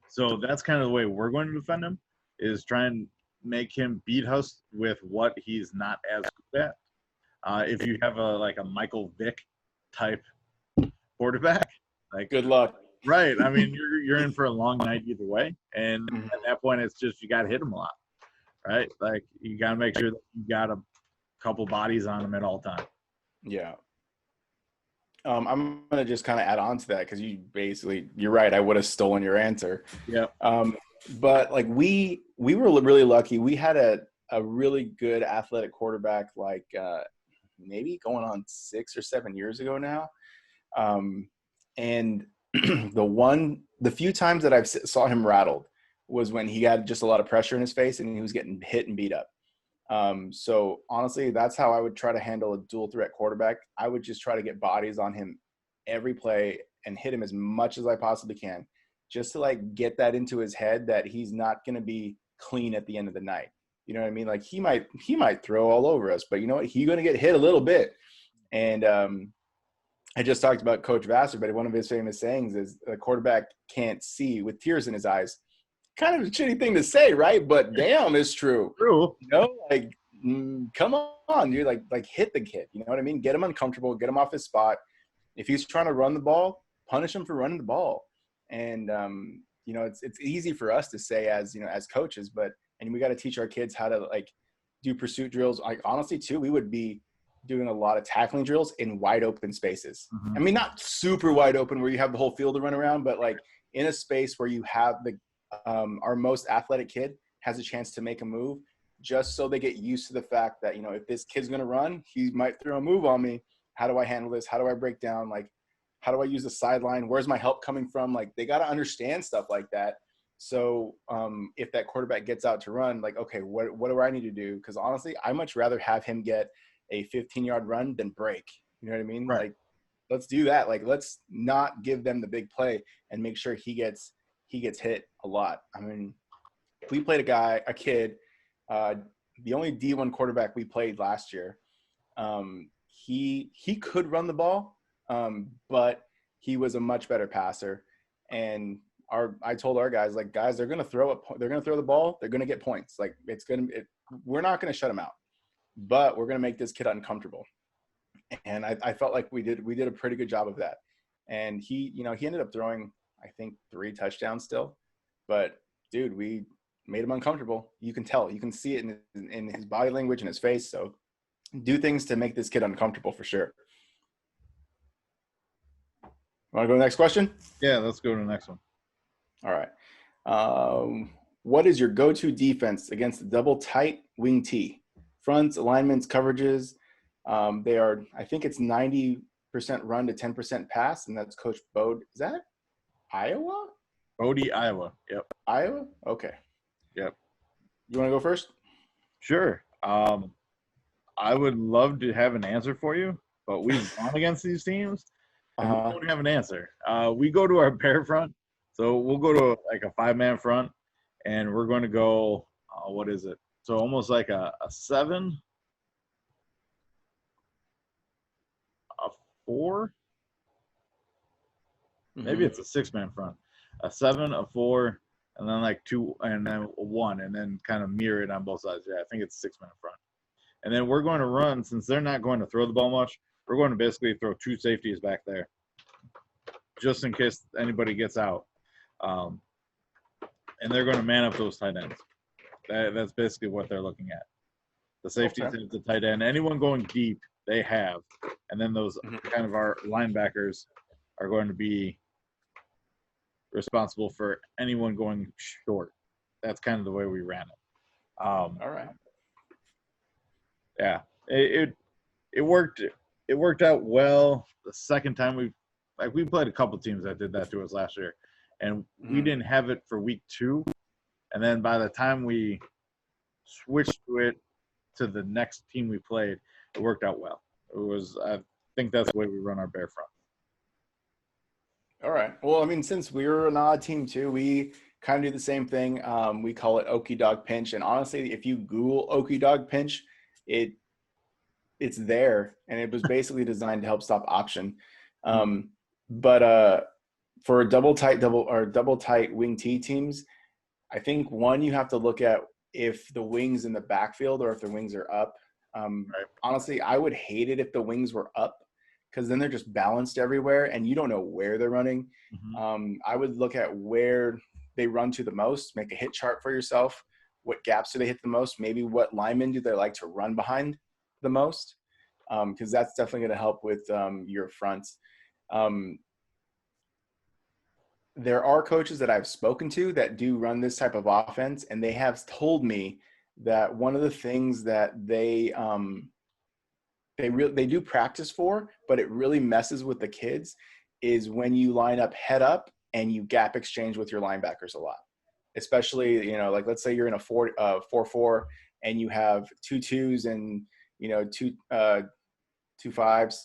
So that's kind of the way we're going to defend him, is try and make him beat us with what he's not as good at. If you have a Michael Vick type quarterback, like good luck. Right. I mean, you're in for a long night either way. And at that point, it's just you got to hit him a lot, right? Like you got to make sure that you got a couple bodies on him at all times. Yeah. I'm going to just kind of add on to that because you're right. I would have stolen your answer. Yeah. But like we were really lucky. We had a really good athletic quarterback, like maybe going on 6 or 7 years ago now. And the few times that I saw him rattled was when he had just a lot of pressure in his face and he was getting hit and beat up. So honestly, that's how I would try to handle a dual threat quarterback. I would just try to get bodies on him every play and hit him as much as I possibly can, just to like get that into his head that he's not going to be clean at the end of the night. You know what I mean? Like he might throw all over us, but you know what? He's going to get hit a little bit. And, I just talked about Coach Vassar, but one of his famous sayings is a quarterback can't see with tears in his eyes. Kind of a shitty thing to say, right? But damn, it's true. True. You know, like, come on, dude. Like hit the kid. You know what I mean? Get him uncomfortable. Get him off his spot. If he's trying to run the ball, punish him for running the ball. And it's easy for us to say as coaches, and we got to teach our kids how to like do pursuit drills. Like honestly, too, we would be doing a lot of tackling drills in wide open spaces. I mean, not super wide open where you have the whole field to run around, but like in a space where you have our most athletic kid has a chance to make a move, just so they get used to the fact that, if this kid's going to run, he might throw a move on me. How do I handle this? How do I break down? Like, how do I use the sideline? Where's my help coming from? Like, they got to understand stuff like that. So if that quarterback gets out to run, like, okay, what do I need to do? Because honestly, I much rather have him get a 15-yard run than break. You know what I mean? Right. Like, let's do that. Like, let's not give them the big play and make sure he gets hit a lot. I mean, we played a kid, the only D1 quarterback we played last year. He could run the ball, but he was a much better passer. And I told our guys, like, guys, they're gonna throw the ball, they're gonna get points. Like, we're not gonna shut them out, but we're gonna make this kid uncomfortable. And I felt like we did a pretty good job of that. And he ended up throwing, I think, 3 touchdowns still, but dude, we made him uncomfortable. You can tell, you can see it in his body language and his face. So do things to make this kid uncomfortable for sure. Want to go to the next question? Yeah, let's go to the next one. All right. What is your go-to defense against the double tight wing T? Fronts, alignments, coverages. They are, I think it's 90% run to 10% pass, and that's Coach Bode. Is that Iowa? Bodie, Iowa. Yep. Iowa? Okay. Yep. You want to go first? Sure. I would love to have an answer for you, but we've gone against these teams, and we don't have an answer. We go to our pair front, so we'll go to like a 5-man front, and we're going to go, what is it? So almost like a 7, a 4, maybe it's a 6-man front, a 7, a 4, and then like 2, and then a 1, and then kind of mirror it on both sides. Yeah, I think it's a 6-man front. And then we're going to run, since they're not going to throw the ball much, we're going to basically throw 2 safeties back there just in case anybody gets out. And they're going to man up those tight ends. That's basically what they're looking at. The safeties Okay. at the tight end. Anyone going deep, they have. And then those kind of our linebackers are going to be responsible for anyone going short. That's kind of the way we ran it. All right. Yeah, it worked. It worked out well. The second time we played a couple teams that did that to us last year, and we didn't have it for week 2, and then by the time we switched to it to the next team we played, it worked out well. I think that's the way we run our bear front. All right. Well, I mean, since we're an odd team too, we kind of do the same thing. We call it Okie Dog Pinch, and honestly, if you Google Okie Dog Pinch, it's there, and it was basically designed to help stop option. But for double tight wing T teams, I think you have to look at if the wings in the backfield or if the wings are up. Right. Honestly, I would hate it if the wings were up, because then they're just balanced everywhere and you don't know where they're running. I would look at where they run to the most, make a hit chart for yourself. What gaps do they hit the most? Maybe what linemen do they like to run behind the most? Because that's definitely going to help with your fronts. There are coaches that I've spoken to that do run this type of offense, and they have told me that one of the things that they do practice for, but it really messes with the kids, is when you line up head up and you gap exchange with your linebackers a lot. Especially, like let's say you're in a 4-4 and you have 2 2s and 2 5s,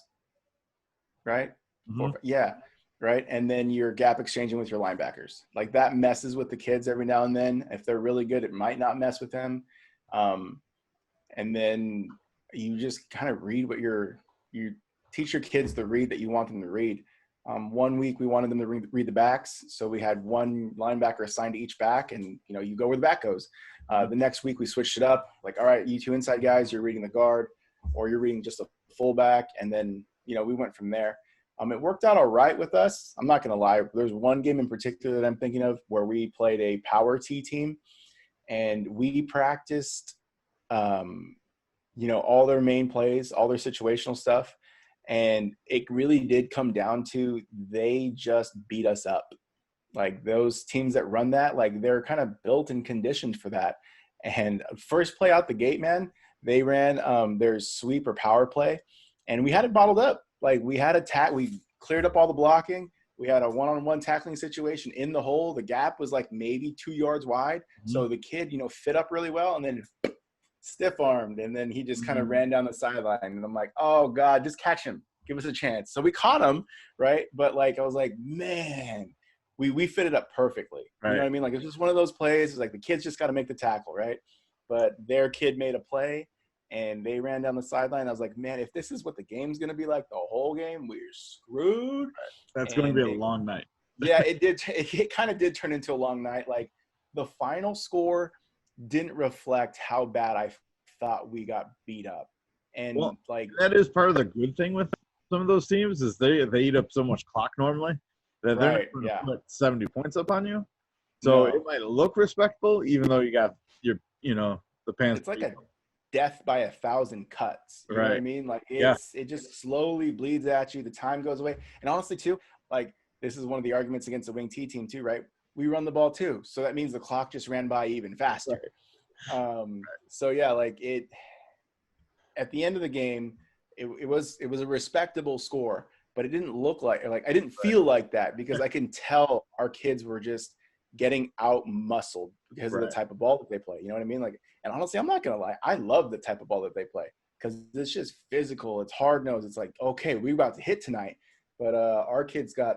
right? Yeah, right. And then you're gap exchanging with your linebackers. Like, that messes with the kids every now and then. If they're really good, it might not mess with them. And then you just kind of read you teach your kids the read that you want them to read. 1 week we wanted them to read the backs, so we had 1 linebacker assigned to each back, and you go where the back goes. The next week we switched it up, like, all right, you 2 inside guys, you're reading the guard, or you're reading just a fullback, and then we went from there. It worked out all right with us. I'm not gonna lie, there's one game in particular that I'm thinking of where we played a power T team, and we practiced all their main plays, all their situational stuff. And it really did come down to, they just beat us up. Like, those teams that run that, like, they're kind of built and conditioned for that. And first play out the gate, man, they ran their sweep or power play, and we had it bottled up. Like, we had we cleared up all the blocking. We had a one-on-one tackling situation in the hole. The gap was like maybe 2 yards wide. So the kid, fit up really well and then stiff armed. And then he just kind of ran down the sideline. And I'm like, oh God, just catch him. Give us a chance. So we caught him, right? But like, I was like, man, we fit it up perfectly. Right. You know what I mean? Like, it's just one of those plays. It's like the kids just got to make the tackle, right? But their kid made a play and they ran down the sideline. I was like, man, if this is what the game's going to be like the whole game, we're screwed. That's going to be a long night. Yeah, it did. It kind of did turn into a long night. Like, the final score didn't reflect how bad I thought we got beat up. And that is part of the good thing with some of those teams is they eat up so much clock normally that they're not going to put 70 points up on you. So it might look respectable, even though you got the pants. It's like a death by 1,000 cuts. You know what I mean? Like, it just slowly bleeds at you. The time goes away. And honestly, too, like, this is one of the arguments against the wing T team, too, right? We run the ball, too. So that means the clock just ran by even faster. So, yeah, like, at the end of the game, it was a respectable score, but it didn't look like I didn't feel like that because I can tell our kids were just getting out muscled because of the type of ball that they play. You know what I mean? Like, and honestly, I'm not gonna lie, I love the type of ball that they play because it's just physical. It's hard nosed. It's like, okay, we're about to hit tonight, but our kids got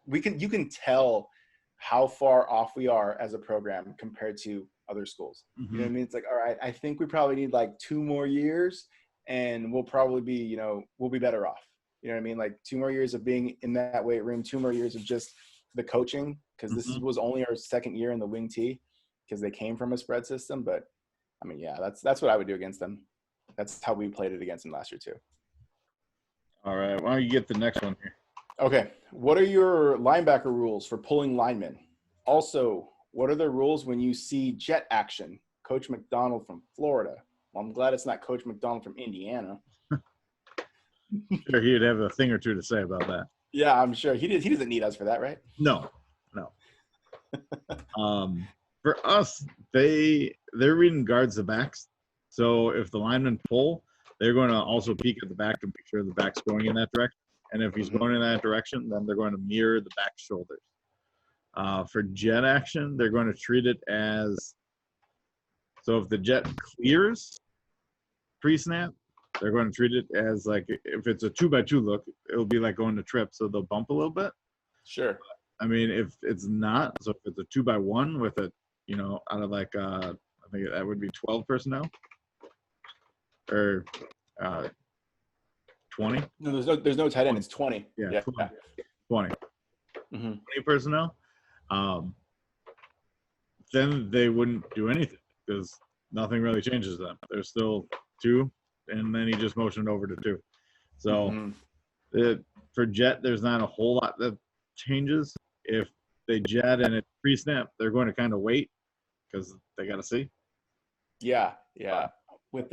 you can tell how far off we are as a program compared to other schools. You know what I mean? It's like, all right, I think we probably need like 2 more years and we'll probably be, we'll be better off. You know what I mean? Like 2 more years of being in that weight room, 2 more years of just the coaching, because this was only our second year in the wing T because they came from a spread system. But I mean, yeah, that's what I would do against them. That's how we played it against them last year too. All right. Why don't you get the next one here? Okay. What are your linebacker rules for pulling linemen? Also, what are the rules when you see jet action? Coach McDonald from Florida. Well, I'm glad it's not Coach McDonald from Indiana. Sure, he'd have a thing or two to say about that. Yeah, I'm sure. He doesn't need us for that, right? No. For us, they're reading guards the backs. So if the linemen pull, they're going to also peek at the back to make sure the back's going in that direction. And if he's going in that direction, then they're going to mirror the back shoulders. For jet action, they're going to treat it as – so if the jet clears pre-snap, they're going to treat it as like if it's a 2x2 look, it'll be like going to trip, so they'll bump a little bit. Sure. I mean, if it's not, so if it's a 2x1 with a, out of like I think that would be 12 personnel or 20. No, there's no tight end. It's 20. Yeah. 20. 20 personnel. Then they wouldn't do anything because nothing really changes them. There's still 2. And then he just motioned over to 2. So for jet, there's not a whole lot that changes. If they jet and it's pre-snap, they're going to kind of wait because they got to see. Yeah. With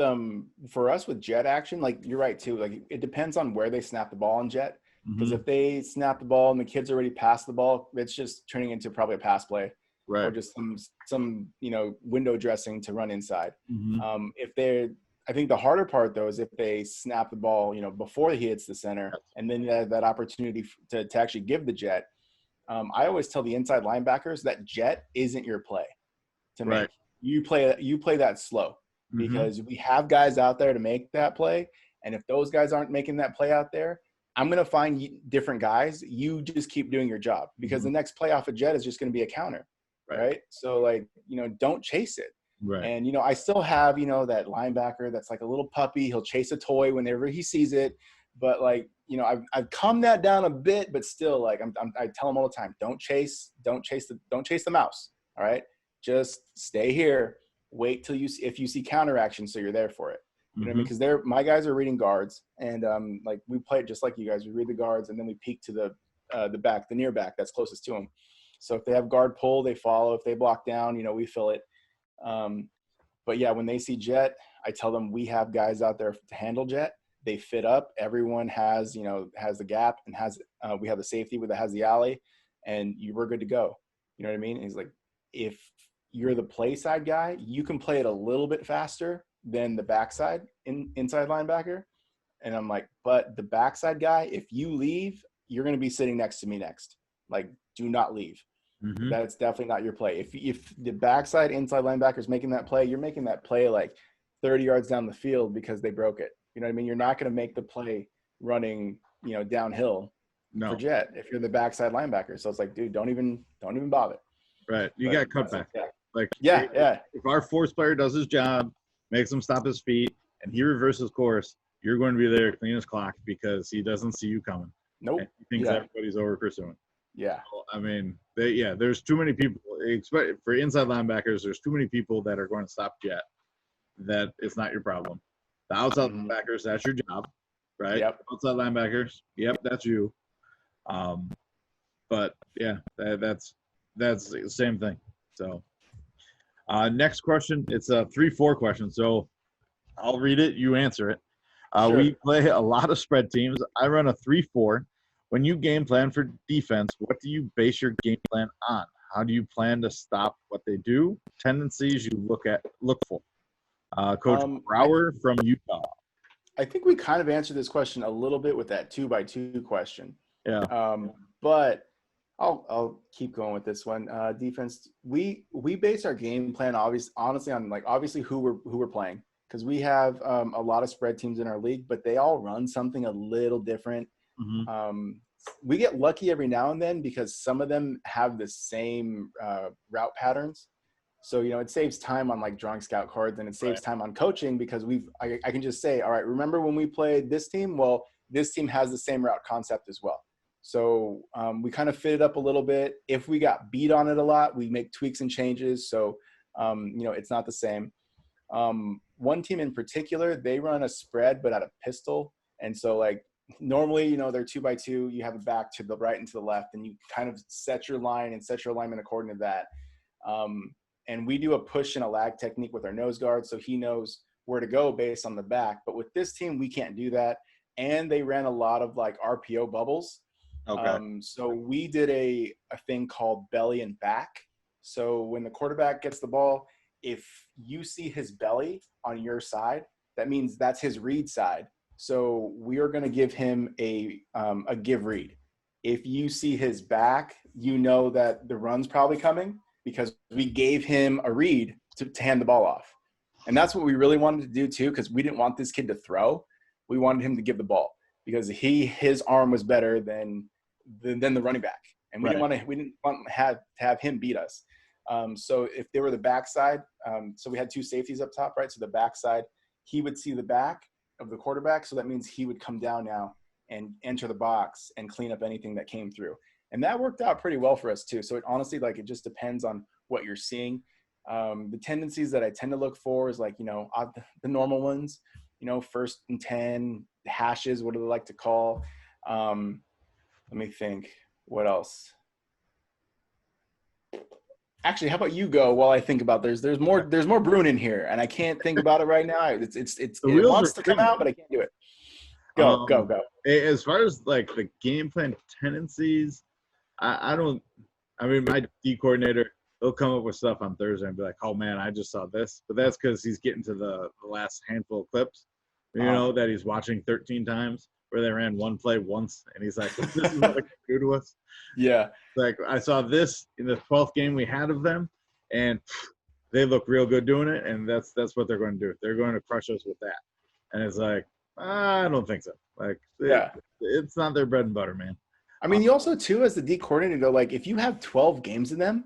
for us with jet action, like you're right too. Like it depends on where they snap the ball on jet. Because if they snap the ball and the kid's already passed the ball, it's just turning into probably a pass play, right? Or just some window dressing to run inside. I think the harder part, though, is if they snap the ball, before he hits the center, and then that opportunity to actually give the jet. I always tell the inside linebackers that jet isn't your play to make. You play that slow because we have guys out there to make that play, and if those guys aren't making that play out there, I'm going to find different guys. You just keep doing your job because the next play off a jet is just going to be a counter, right? So, don't chase it. Right. And, I still have, that linebacker that's like a little puppy. He'll chase a toy whenever he sees it. But I've calmed that down a bit, but still I tell him all the time, don't chase the mouse. All right. Just stay here. Wait till if you see counteraction. So you're there for it. You know what I mean? Because my guys are reading guards and we play it just like you guys. We read the guards and then we peek to the back, the near back that's closest to them. So if they have guard pull, they follow. If they block down, we fill it. But yeah, when they see jet, I tell them we have guys out there to handle jet. They fit up. Everyone has the gap and we have the safety that has the alley and we're good to go. You know what I mean? And he's like, if you're the play side guy, you can play it a little bit faster than the backside inside linebacker. And I'm like, but the backside guy, if you leave, you're going to be sitting next to me next. Like, do not leave. Mm-hmm. That's definitely not your play. If the backside inside linebacker is making that play, you're making that play like 30 yards down the field because they broke it. You know what I mean? You're not going to make the play running, downhill for jet if you're the backside linebacker. So it's like, dude, don't even bother. Right. You got cutback. Yeah. Like, Yeah. If our force player does his job, makes him stop his feet, and he reverses course, you're going to be there clean as clock because he doesn't see you coming. Nope. And he thinks everybody's over pursuing. Yeah. So, I mean, there's too many people. For inside linebackers, there's too many people that are going to stop jet. That it's not your problem. The outside linebackers, that's your job, right? Yep. Outside linebackers, yep, that's you. But yeah, that's the same thing. So, next question. It's a 3-4 question. So, I'll read it. You answer it. Sure. We play a lot of spread teams. I run a 3-4. When you game plan for defense, what do you base your game plan on? How do you plan to stop what they do? Tendencies you look for. Coach Brower from Utah. I think we kind of answered this question a little bit with that 2x2 question. Yeah. But I'll keep going with this one. Defense. We base our game plan honestly on obviously who we're playing, because we have a lot of spread teams in our league, but they all run something a little different. Mm-hmm. We get lucky every now and then because some of them have the same route patterns. So, it saves time on drawing scout cards, and it saves time on coaching because I can just say, all right, remember when we played this team? Well, this team has the same route concept as well. So we kind of fit it up a little bit. If we got beat on it a lot, we make tweaks and changes. So, it's not the same. One team in particular, they run a spread, but at a pistol. And so normally, they're 2x2, you have a back to the right and to the left, and you kind of set your line and set your alignment according to that. And we do a push and a lag technique with our nose guard, so he knows where to go based on the back. But with this team, we can't do that. And they ran a lot of RPO bubbles. Okay. So we did a thing called belly and back. So when the quarterback gets the ball, if you see his belly on your side, that means that's his read side. So we are going to give him a give read. If you see his back, you know that the run's probably coming because we gave him a read to hand the ball off. And that's what we really wanted to do too, because we didn't want this kid to throw. We wanted him to give the ball because his arm was better than the running back. And we didn't want to have him beat us. So if they were the backside, so we had 2 safeties up top, right? So the backside, he would see the back of the quarterback. So that means he would come down now and enter the box and clean up anything that came through. And that worked out pretty well for us too. So it honestly, it just depends on what you're seeing. The tendencies that I tend to look for is the normal ones, 1st and 10 hashes. What do they like to call? Let me think. What else? Actually, how about you go while I think about there's more brewing in here and I can't think about it right now. It wants to come out, but I can't do it. Go. As far as the game plan tendencies, my D coordinator, he'll come up with stuff on Thursday and be like, oh man, I just saw this. But that's because he's getting to the last handful of clips, that he's watching 13 times where they ran one play once. And he's like, this is what they can do to us. Yeah. I saw this in the 12th game we had of them, and they look real good doing it. And that's what they're going to do. They're going to crush us with that. And it's I don't think so. It's not their bread and butter, man. I mean, you also, too, as the D coordinator, if you have 12 games in them,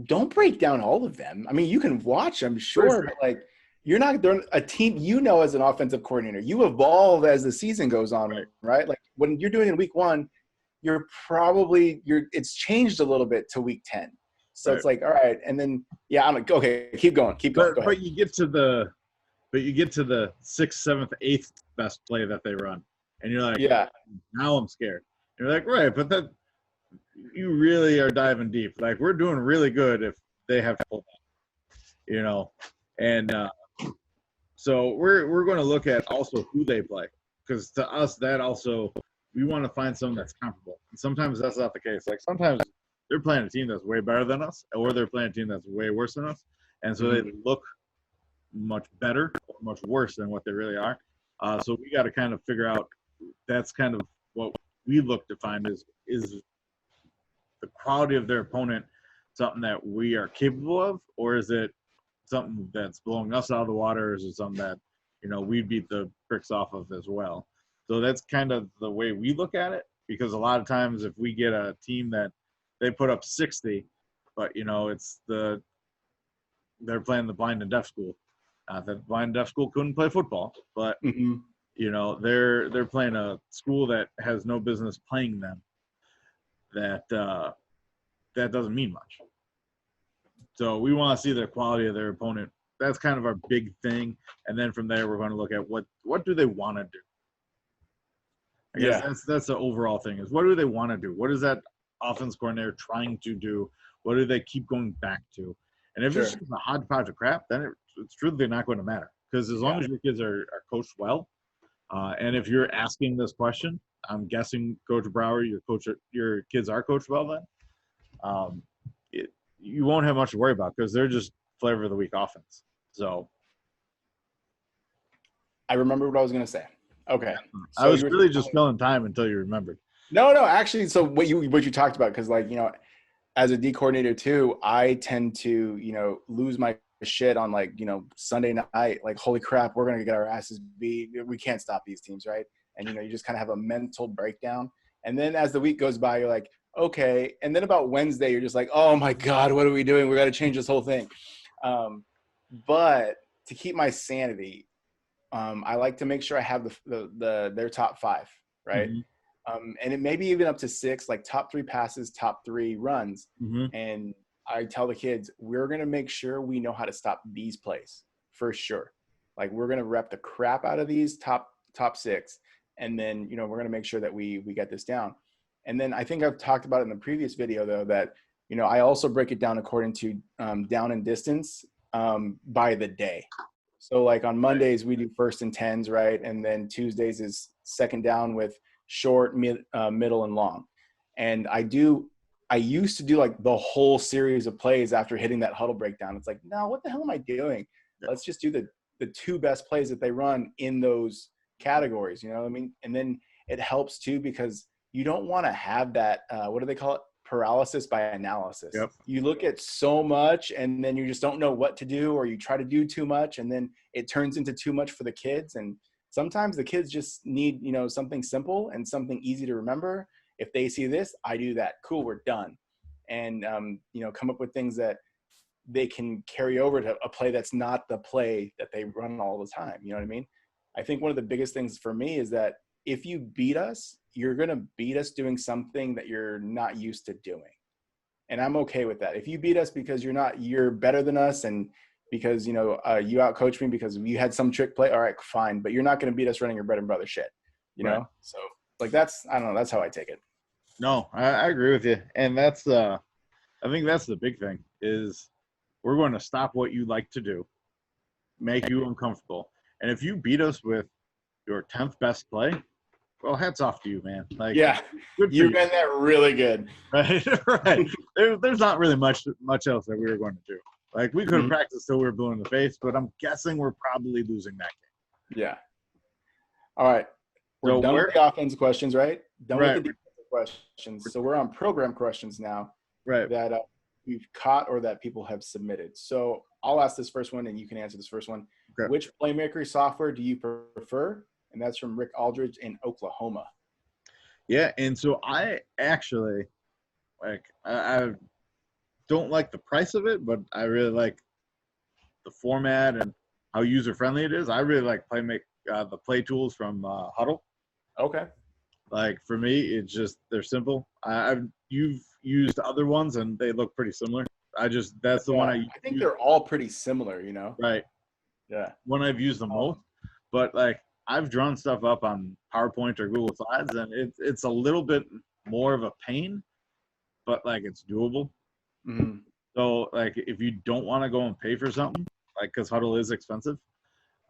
don't break down all of them. I mean, you can watch, I'm sure, but you're not a team, as an offensive coordinator, you evolve as the season goes on, right? When you're doing it in week 1, it's changed a little bit to week 10. So it's all right. And then, I'm okay, keep going. But you get to the 6th, 7th, 8th best play that they run. And you're like, now I'm scared. And you're like, right, but that you really are diving deep. We're doing really good if they have to pull that, And so we're going to look at also who they play. Because to us, that also, we want to find someone that's comparable. And sometimes that's not the case. Sometimes they're playing a team that's way better than us, or they're playing a team that's way worse than us. And so they look much better or much worse than what they really are. So we got to kind of figure out, that's kind of what we look to find is the quality of their opponent something that we are capable of, or is it something that's blowing us out of the water, or is it something that, you know, we beat the bricks off of as well? So that's kind of the way we look at it, because a lot of times if we get a team that they put up 60, but, you know, they're playing the blind and deaf school. Not that blind and deaf school couldn't play football, but, you know, they're playing a school that has no business playing them. That doesn't mean much. So we want to see the quality of their opponent. That's kind of our big thing. And then from there, we're going to look at what do they want to do? I guess that's the overall thing, is what do they want to do? What is that offense coordinator trying to do? What do they keep going back to? And if it's just a hodgepodge of crap, then it's truly not going to matter. Because as long as your kids are coached well, and if you're asking this question, I'm guessing Coach Brower, your kids are coached well then. You won't have much to worry about because they're just flavor of the week offense. So I remember what I was going to say. Okay. So I was really just filling time until you remembered. No, actually. So what you talked about, because, like, you know, as a D coordinator too, I tend to, you know, lose my shit on, like, you know, Sunday night, like, holy crap, we're going to get our asses beat. We can't stop these teams. Right. And, you know, you just kind of have a mental breakdown. And then as the week goes by, you're like, okay. And then about Wednesday, you're just like, oh my God, what are we doing? We got to change this whole thing. But to keep my sanity, I like to make sure I have their top 5, right? And it may be even up to 6, like top 3 passes, top 3 runs. And I tell the kids, we're going to make sure we know how to stop these plays for sure. Like, we're going to rep the crap out of these top 6. And then, you know, we're going to make sure that we get this down. And then I think I've talked about it in the previous video, though, that, you know, I also break it down according to down and distance by the day. So, like, on Mondays, we do 1st and 10s, right? And then Tuesdays is 2nd down with short, middle, and long. And I used to do, like, the whole series of plays after hitting that huddle breakdown. It's like, no, what the hell am I doing? Let's just do the 2 best plays that they run in those categories, you know what I mean? And then it helps too, because you don't want to have that, what do they call it? Paralysis by analysis. You look at so much and then you just don't know what to do, or you try to do too much and then it turns into too much for the kids. And sometimes the kids just need, you know, something simple and something easy to remember. If they see this, I do that. Cool, we're done. And, you know, come up with things that they can carry over to a play that's not the play that they run all the time. You know what I mean? I think one of the biggest things for me is that if you beat us, you're going to beat us doing something that you're not used to doing. And I'm okay with that. If you beat us because you're better than us, and because, you know, you outcoached me because you had some trick play, all right, fine. But you're not going to beat us running your bread and butter shit, you know? So, like, I don't know. That's how I take it. No, I agree with you. And I think that's the big thing, is we're going to stop what you like to do, make you uncomfortable. And if you beat us with your 10th best play, well, hats off to you, man. Like, yeah, you've been there really good. Right, right. There's not really much else that we were going to do. Like, we could have practiced till we were blue in the face, but I'm guessing we're probably losing that game. Yeah. All right. We're done with the offense questions, right? Done with the defensive questions. So we're on program questions now. Right. That we've caught or that people have submitted. So I'll ask this first one, and you can answer this first one. Okay. Which playmaker software do you prefer? And that's from Rick Aldridge in Oklahoma. Yeah, and so I actually, I don't like the price of it, but I really like the format and how user-friendly it is. I really like the play tools from Huddle. Okay. Like, for me, they're simple. You've used other ones, and they look pretty similar. That's the one I think they're all pretty similar, you know? Right. Yeah. One I've used the most. But, like, I've drawn stuff up on PowerPoint or Google Slides, and it's a little bit more of a pain, but, like, it's doable. Mm-hmm. So, like, if you don't want to go and pay for something, like, because Huddle is expensive,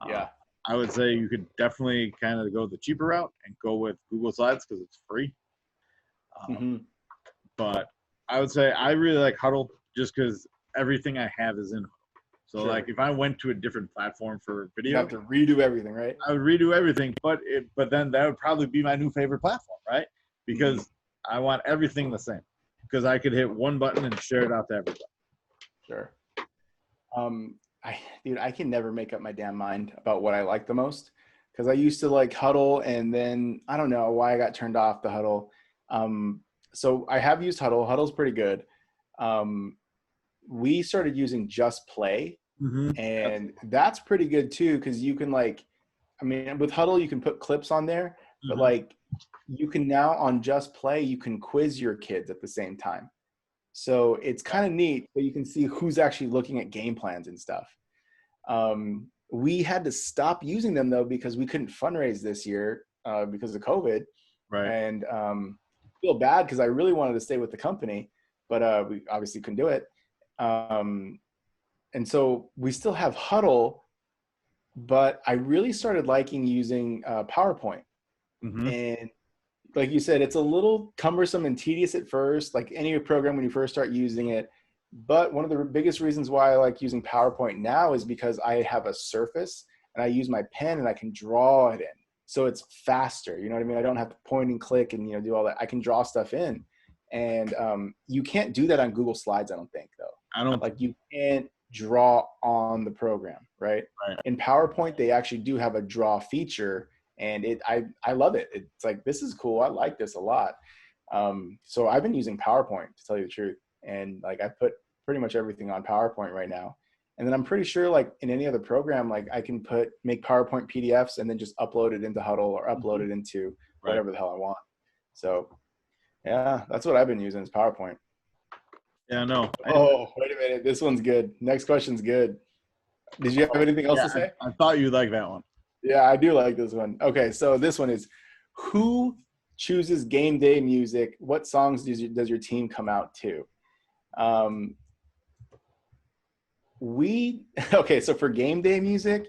I would say you could definitely kind of go the cheaper route and go with Google Slides because it's free. But I would say I really like Huddle just because everything I have is in Huddle. So, like, if I went to a different platform for video, you have to redo everything, right? I would redo everything, but then that would probably be my new favorite platform, right? because I want everything the same. Because I could hit one button and share it out to everybody. Sure. I can never make up my damn mind about what I like the most, because I used to like Huddle, and then I don't know why I got turned off the Huddle. So I have used Huddle. Huddle's pretty good. We started using Just Play, and that's pretty good too, because you can with Huddle you can put clips on there, but like you can now on Just Play you can quiz your kids at the same time. So it's kind of neat, but you can see who's actually looking at game plans and stuff. We had to stop using them though because we couldn't fundraise this year because of COVID. Right. And I feel bad because I really wanted to stay with the company, but we obviously couldn't do it. And so we still have Huddle, but I really started liking using PowerPoint. And like you said, it's a little cumbersome and tedious at first, like any program when you first start using it. But one of the biggest reasons why I like using PowerPoint now is because I have a surface and I use my pen and I can draw it in. So it's faster. You know what I mean? I don't have to point and click and, do all that. I can draw stuff in. And you can't do that on Google Slides, I don't think, though. I don't like you can't draw on the program, right? In PowerPoint, they actually do have a draw feature. And I love it. It's like, this is cool. I like this a lot. So I've been using PowerPoint, to tell you the truth. And like I put pretty much everything on PowerPoint right now. And then I'm pretty sure like in any other program, like I can make PowerPoint PDFs and then just upload it into Huddle or upload it into whatever the hell I want. So yeah, that's what I've been using is PowerPoint. Yeah, no. Oh, wait a minute. This one's good. Next question's good. Did you have anything else to say? I thought you'd like that one. Yeah, I do like this one. Okay, so this one is, who chooses game day music? What songs does your team come out to? Okay, so for game day music,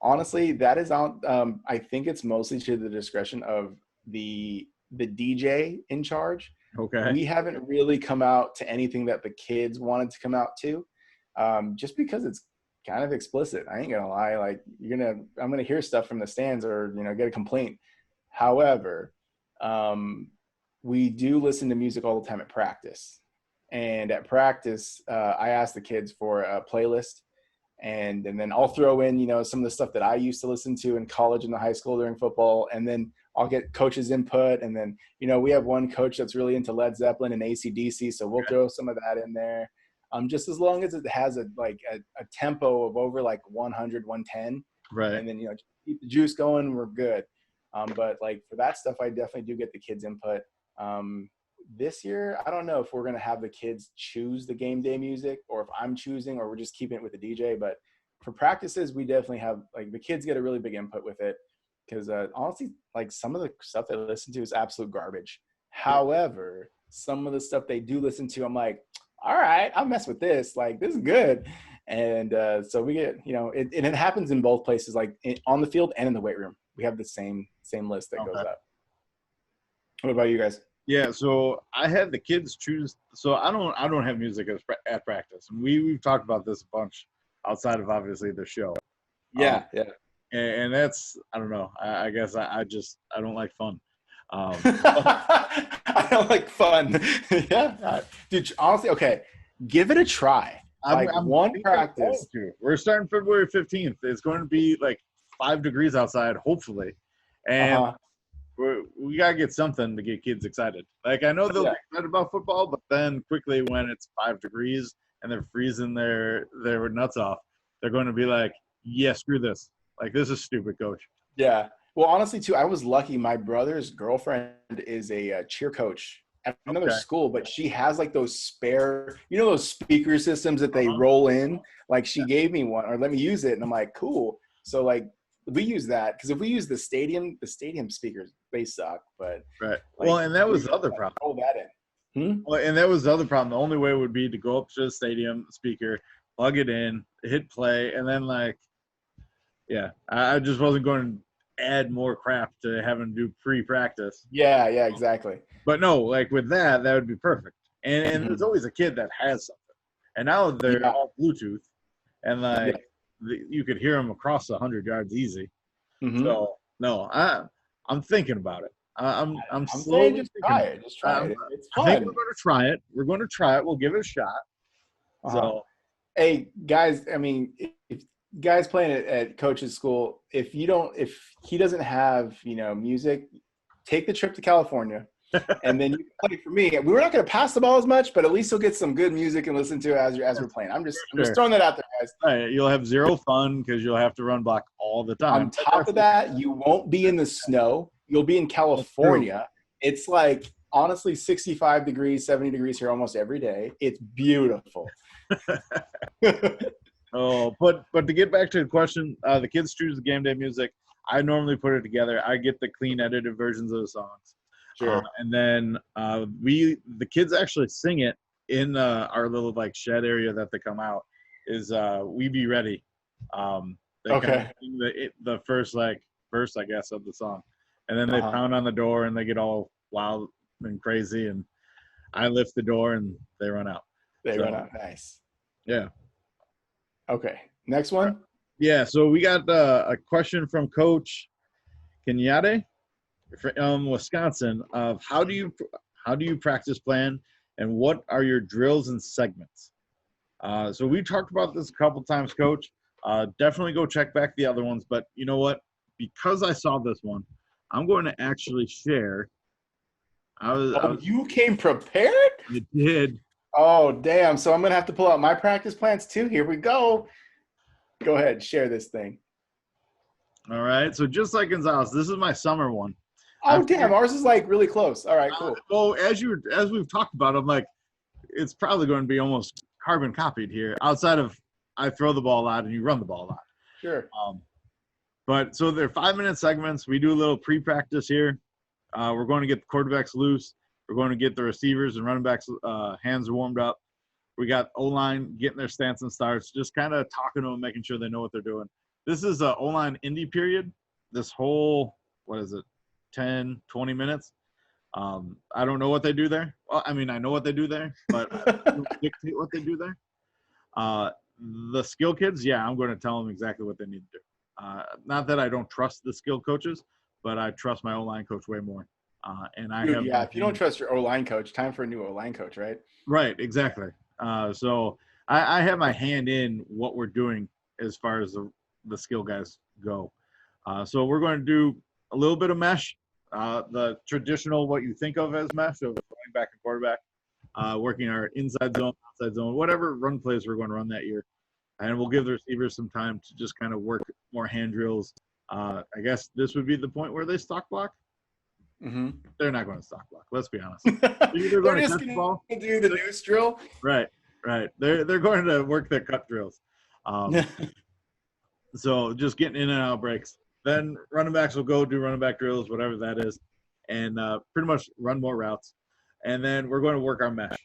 honestly, that is on, I think it's mostly to the discretion of the DJ in charge. Okay. We haven't really come out to anything that the kids wanted to come out to, just because it's kind of explicit. I ain't gonna lie. Like I'm gonna hear stuff from the stands or, get a complaint. However, we do listen to music all the time at practice. And at practice, I ask the kids for a playlist, and then I'll throw in, some of the stuff that I used to listen to in college and the high school during football. And then I'll get coach's input. And then, we have one coach that's really into Led Zeppelin and AC/DC. So we'll throw some of that in there. Just as long as it has a tempo of over like 100, 110. Right. And then, just keep the juice going, we're good. But like for that stuff, I definitely do get the kids' input. This year, I don't know if we're going to have the kids choose the game day music or if I'm choosing or we're just keeping it with the DJ. But for practices, we definitely have like the kids get a really big input with it because honestly, like some of the stuff they listen to is absolute garbage. However, some of the stuff they do listen to, I'm like, all right, I'll mess with this. Like, this is good. And so we get, it happens in both places, like on the field and in the weight room. We have the same list that goes up. What about you guys? Yeah, so I had the kids choose. So I don't have music at practice. And we've talked about this a bunch outside of obviously the show. Yeah. And that's, I don't know. I guess I don't like fun. I don't like fun. Yeah, dude. Honestly, okay, give it a try. I'm one practice. We're starting February 15th. It's going to be like 5 degrees outside, hopefully, and we gotta get something to get kids excited. Like I know they'll be excited about football, but then quickly when it's 5 degrees and they're freezing their nuts off, they're going to be like, "Yeah, screw this. Like this is stupid, coach." Yeah. Well, honestly, too, I was lucky. My brother's girlfriend is a cheer coach at another school, but she has like those spare, those speaker systems that they roll in. Like she gave me one or let me use it, and I'm like, cool. So like we use that because if we use the stadium speakers, they suck. But right. Like, well, and that was the other problem. Roll that in. Well, and that was the other problem. The only way would be to go up to the stadium speaker, plug it in, hit play, and then I just wasn't going to add more crap to having to do pre-practice. Yeah, exactly. But no, like with that would be perfect. And there's always a kid that has something. And now they're all Bluetooth, and you could hear them across 100 yards easy. So no, I'm thinking about it. I'm I'm saying slowly just try thinking. it. Just try it. It's I think fun. we're going to try it. We're going to try it. We'll give it a shot. Uh-huh. So, Hey guys, I mean, if guys playing at coach's school, if he doesn't have music, take the trip to California, and then you can play for me. We're not going to pass the ball as much, but at least you'll get some good music and listen to as we're playing. I'm just throwing that out there, guys. right, you'll have zero fun because you'll have to run block all the time. On top of that, you won't be in the snow. You'll be in California. It's like honestly 65 degrees, 70 degrees here almost every day. It's beautiful. Oh, but to get back to the question, the kids choose the game day music. I normally put it together. I get the clean edited versions of the songs. Sure. And then the kids actually sing it in our little like shed area that they come out is We Be Ready. They kind of sing the first verse, I guess, of the song. And then they pound on the door and they get all wild and crazy, and I lift the door and they run out. Run out. Nice. Yeah. Okay. Next one. Yeah. So we got a question from Coach Kenyade from Wisconsin of how do you practice plan and what are your drills and segments? So we talked about this a couple times, Coach. Definitely go check back the other ones. But you know what? Because I saw this one, I'm going to actually share. You came prepared? I did. Oh, damn. So I'm going to have to pull out my practice plans too. Here we go. Go ahead. Share this thing. All right. So just like Gonzalez, this is my summer one. Oh, damn. Ours is like really close. All right, cool. Well, as we've talked about, I'm like, it's probably going to be almost carbon copied here outside of I throw the ball a lot and you run the ball a lot. Sure. But so they're 5-minute segments. We do a little pre-practice here. We're going to get the quarterbacks loose. We're going to get the receivers and running backs hands warmed up. We got O-line getting their stance and starts, just kind of talking to them, making sure they know what they're doing. This is a O-line indie period. This whole, 10, 20 minutes. I don't know what they do there. Well, I mean, I know what they do there, but I don't dictate what they do there. The skill kids, yeah, I'm going to tell them exactly what they need to do. Not that I don't trust the skilled coaches, but I trust my O-line coach way more. If you don't trust your O-line coach, time for a new O-line coach, right? Right, exactly. So I have my hand in what we're doing as far as the skill guys go. So we're going to do a little bit of mesh, the traditional what you think of as mesh of running back and quarterback, working our inside zone, outside zone, whatever run plays we're going to run that year. And we'll give the receivers some time to just kind of work more hand drills. I guess this would be the point where they stock block. Mm-hmm. They're not going to stock block. Let's be honest. They're just going to do the noose drill. Right. They're going to work their cut drills. So just getting in and out breaks. Then running backs will go do running back drills, whatever that is, and pretty much run more routes. And then we're going to work our mesh.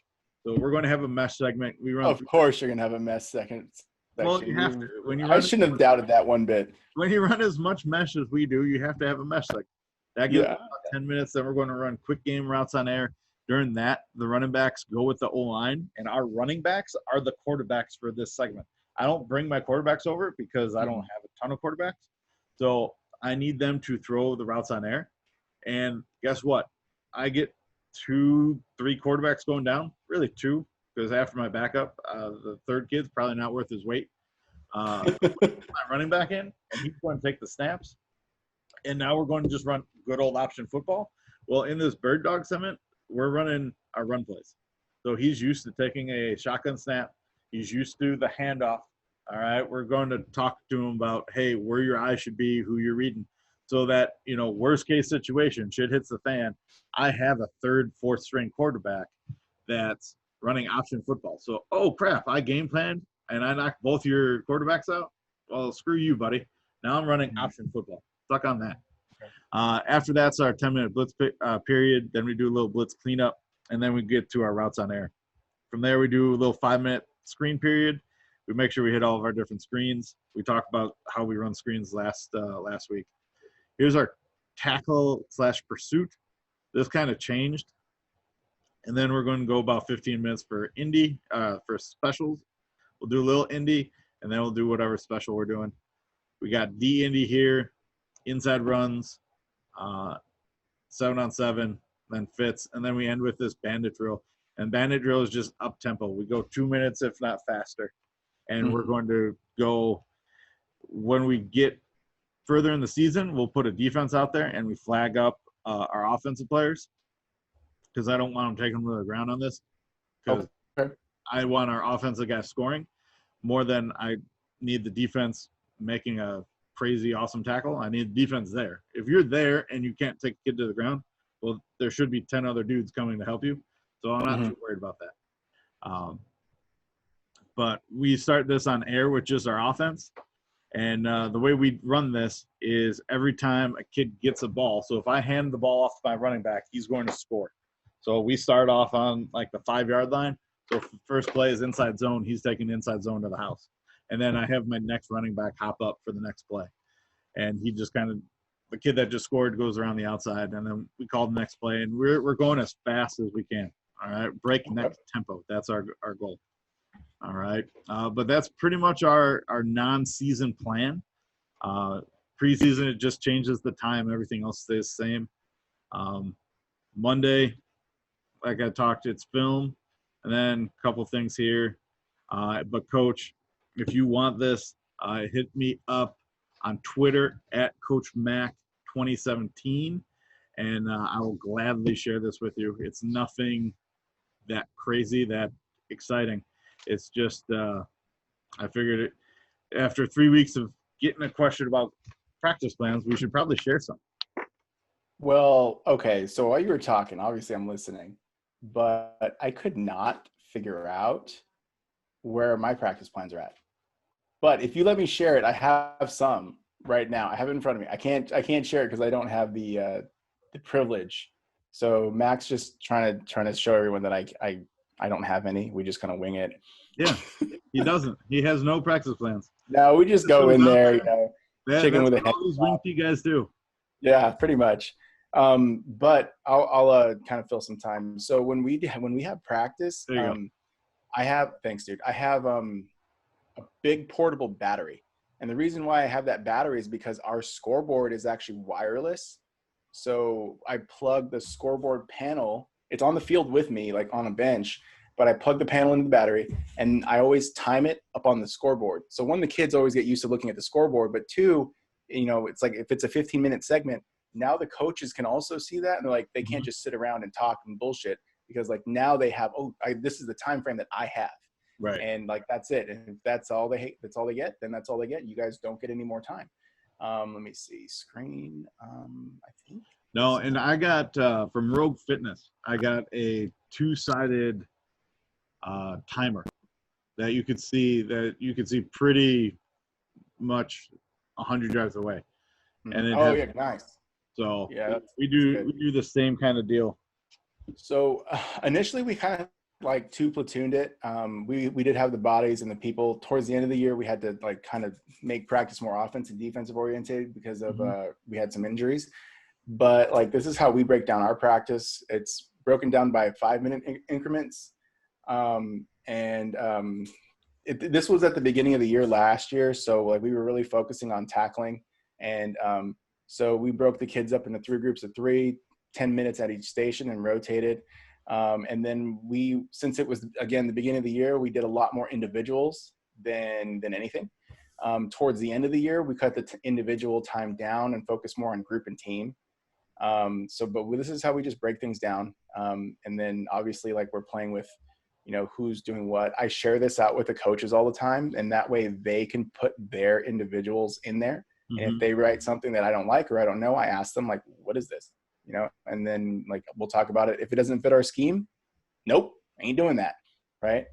So we're going to have a mesh segment. Of course, you're going to have a mesh section. Well, you have to. I shouldn't have doubted that one bit. When you run as much mesh as we do, you have to have a mesh segment. That gives about 10 minutes. Then we're going to run quick game routes on air. During that, the running backs go with the O-line, and our running backs are the quarterbacks for this segment. I don't bring my quarterbacks over because I don't have a ton of quarterbacks. So I need them to throw the routes on air. And guess what? I get 2-3 quarterbacks going down, really 2, because after my backup, the third kid's probably not worth his weight. My running back in, and he's going to take the snaps. And now we're going to just run good old option football. Well, in this bird dog segment, we're running our run plays. So he's used to taking a shotgun snap. He's used to the handoff. All right, we're going to talk to him about, hey, where your eyes should be, who you're reading, so that, worst case situation, shit hits the fan, I have a third, fourth string quarterback that's running option football. So, oh, crap, I game planned and I knocked both your quarterbacks out? Well, screw you, buddy. Now I'm running option football. Stuck on that. After that's our 10-minute blitz period. Then we do a little blitz cleanup, and then we get to our routes on air. From there, we do a little 5-minute screen period. We make sure we hit all of our different screens. We talked about how we run screens last week. Here's our tackle/pursuit. This kind of changed. And then we're going to go about 15 minutes for indie, for specials. We'll do a little indie, and then we'll do whatever special we're doing. We got D indie here, inside runs, 7-on-7, then fits, and then we end with this bandit drill. And bandit drill is just up tempo. We go 2 minutes, if not faster. And we're going to go, when we get further in the season, we'll put a defense out there and we flag up our offensive players, because I don't want them taking them to the ground on this, because I want our offensive guys scoring more than I need the defense making a crazy awesome tackle. I need the defense there. If you're there and you can't take a kid to the ground, well, there should be 10 other dudes coming to help you. So I'm not too worried about that. But we start this on air with just our offense. And the way we run this is every time a kid gets a ball, so if I hand the ball off to my running back, he's going to score. So we start off on like the 5-yard line. So if the first play is inside zone, he's taking inside zone to the house. And then I have my next running back hop up for the next play. And he just kind of, the kid that just scored goes around the outside, and then we call the next play, and we're going as fast as we can. All right, breakneck tempo. That's our goal. All right, but that's pretty much our non-season plan. Preseason, it just changes the time. Everything else stays the same. Monday, like I talked, it's film, and then a couple things here. But Coach, if you want this, hit me up on Twitter at Coach Mack 2017, and I will gladly share this with you. It's nothing that crazy, that exciting. It's just I figured it after 3 weeks of getting a question about practice plans, we should probably share some. Well, okay. So while you were talking, obviously I'm listening, but I could not figure out where my practice plans are at. But if you let me share it, I have some right now. I have it in front of me. I can't share it because I don't have the privilege. So Max just trying to show everyone that I don't have any. We just kind of wing it. Yeah, he doesn't. He has no practice plans. No, we just go in there, chicken with a head. All these wing T guys do. Yeah, pretty much. But I'll kind of fill some time. So when we have practice, thanks, dude. I have a big portable battery. And the reason why I have that battery is because our scoreboard is actually wireless. So I plug the scoreboard panel. It's on the field with me, like on a bench, but I plug the panel into the battery and I always time it up on the scoreboard. So one, the kids always get used to looking at the scoreboard, but two, it's like if it's a 15-minute segment, now the coaches can also see that. And they're like, they can't just sit around and talk and bullshit, because like now they have, this is the time frame that I have. Right. And like, that's it. And if that's all they get, then that's all they get. You guys don't get any more time. Let me see screen. I think. No. And I got, from Rogue Fitness, I got a 2-sided timer that you could see pretty much 100 yards away. And it nice. So yeah, we do the same kind of deal. So initially we kind of like 2 platooned it. We did have the bodies and the people. Towards the end of the year, we had to like kind of make practice more offensive and defensive oriented because of we had some injuries. But like, this is how we break down our practice. It's broken down by 5-minute increments. This was at the beginning of the year last year. So like, we were really focusing on tackling. And so we broke the kids up into 3 groups of 3, 10 minutes at each station, and rotated. And then since it was, again, the beginning of the year, we did a lot more individuals than anything. Towards the end of the year, we cut the individual time down and focused more on group and team. But this is how we just break things down. And then obviously, like, we're playing with, who's doing what. I share this out with the coaches all the time, and that way they can put their individuals in there. And if they write something that I don't like or I don't know, I ask them, like, what is this? And then like, we'll talk about it. If it doesn't fit our scheme, nope, I ain't doing that. Right.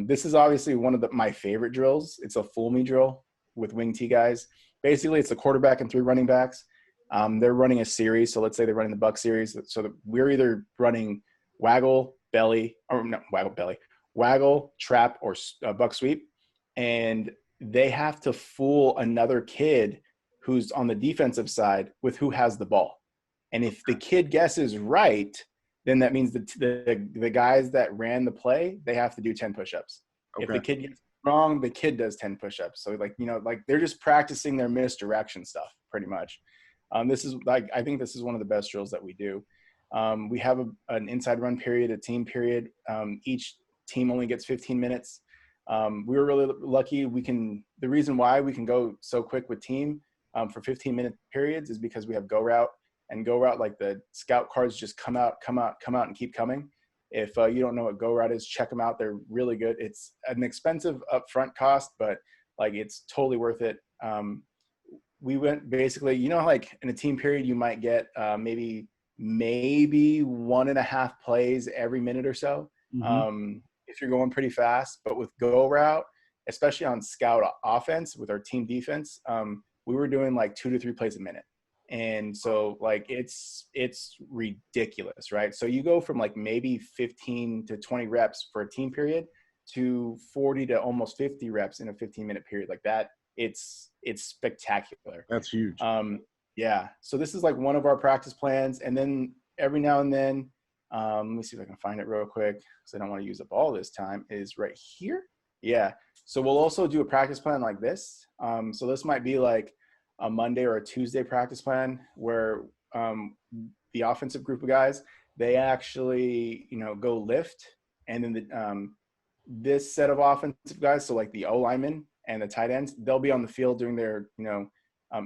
This is obviously one of my favorite drills. It's a fool me drill with wing T guys. Basically, it's the quarterback and 3 running backs. They're running a series. So let's say they're running the buck series. So that we're either running waggle, trap, or buck sweep. And they have to fool another kid who's on the defensive side with who has the ball. And if the kid guesses right, then that means the guys that ran the play, they have to do 10 push-ups. Okay. If the kid gets wrong, the kid does 10 push-ups. So like, they're just practicing their misdirection stuff pretty much. This is like, I think this is one of the best drills that we do. We have an inside run period, a team period. Each team only gets 15 minutes. We were really lucky. The reason why we can go so quick with team for 15-minute periods is because we have go route, and go route, like the scout cards just come out and keep coming. If you don't know what go route is, check them out. They're really good. It's an expensive upfront cost, but like it's totally worth it. We went basically, like in a team period, you might get maybe 1.5 plays every minute or so. If you're going pretty fast. But with go route, especially on scout offense with our team defense, we were doing like 2 to 3 plays a minute. And so like it's ridiculous, right? So you go from like maybe 15 to 20 reps for a team period to 40 to almost 50 reps in a 15-minute period like that. It's spectacular. That's huge. Yeah. So this is like one of our practice plans. And then every now and then, let me see if I can find it real quick because I don't want to use up all this time, is right here. Yeah. So we'll also do a practice plan like this. So this might be like a Monday or a Tuesday practice plan where the offensive group of guys, they actually, go lift. And then this set of offensive guys, so like the O-linemen and the tight ends, they'll be on the field doing their,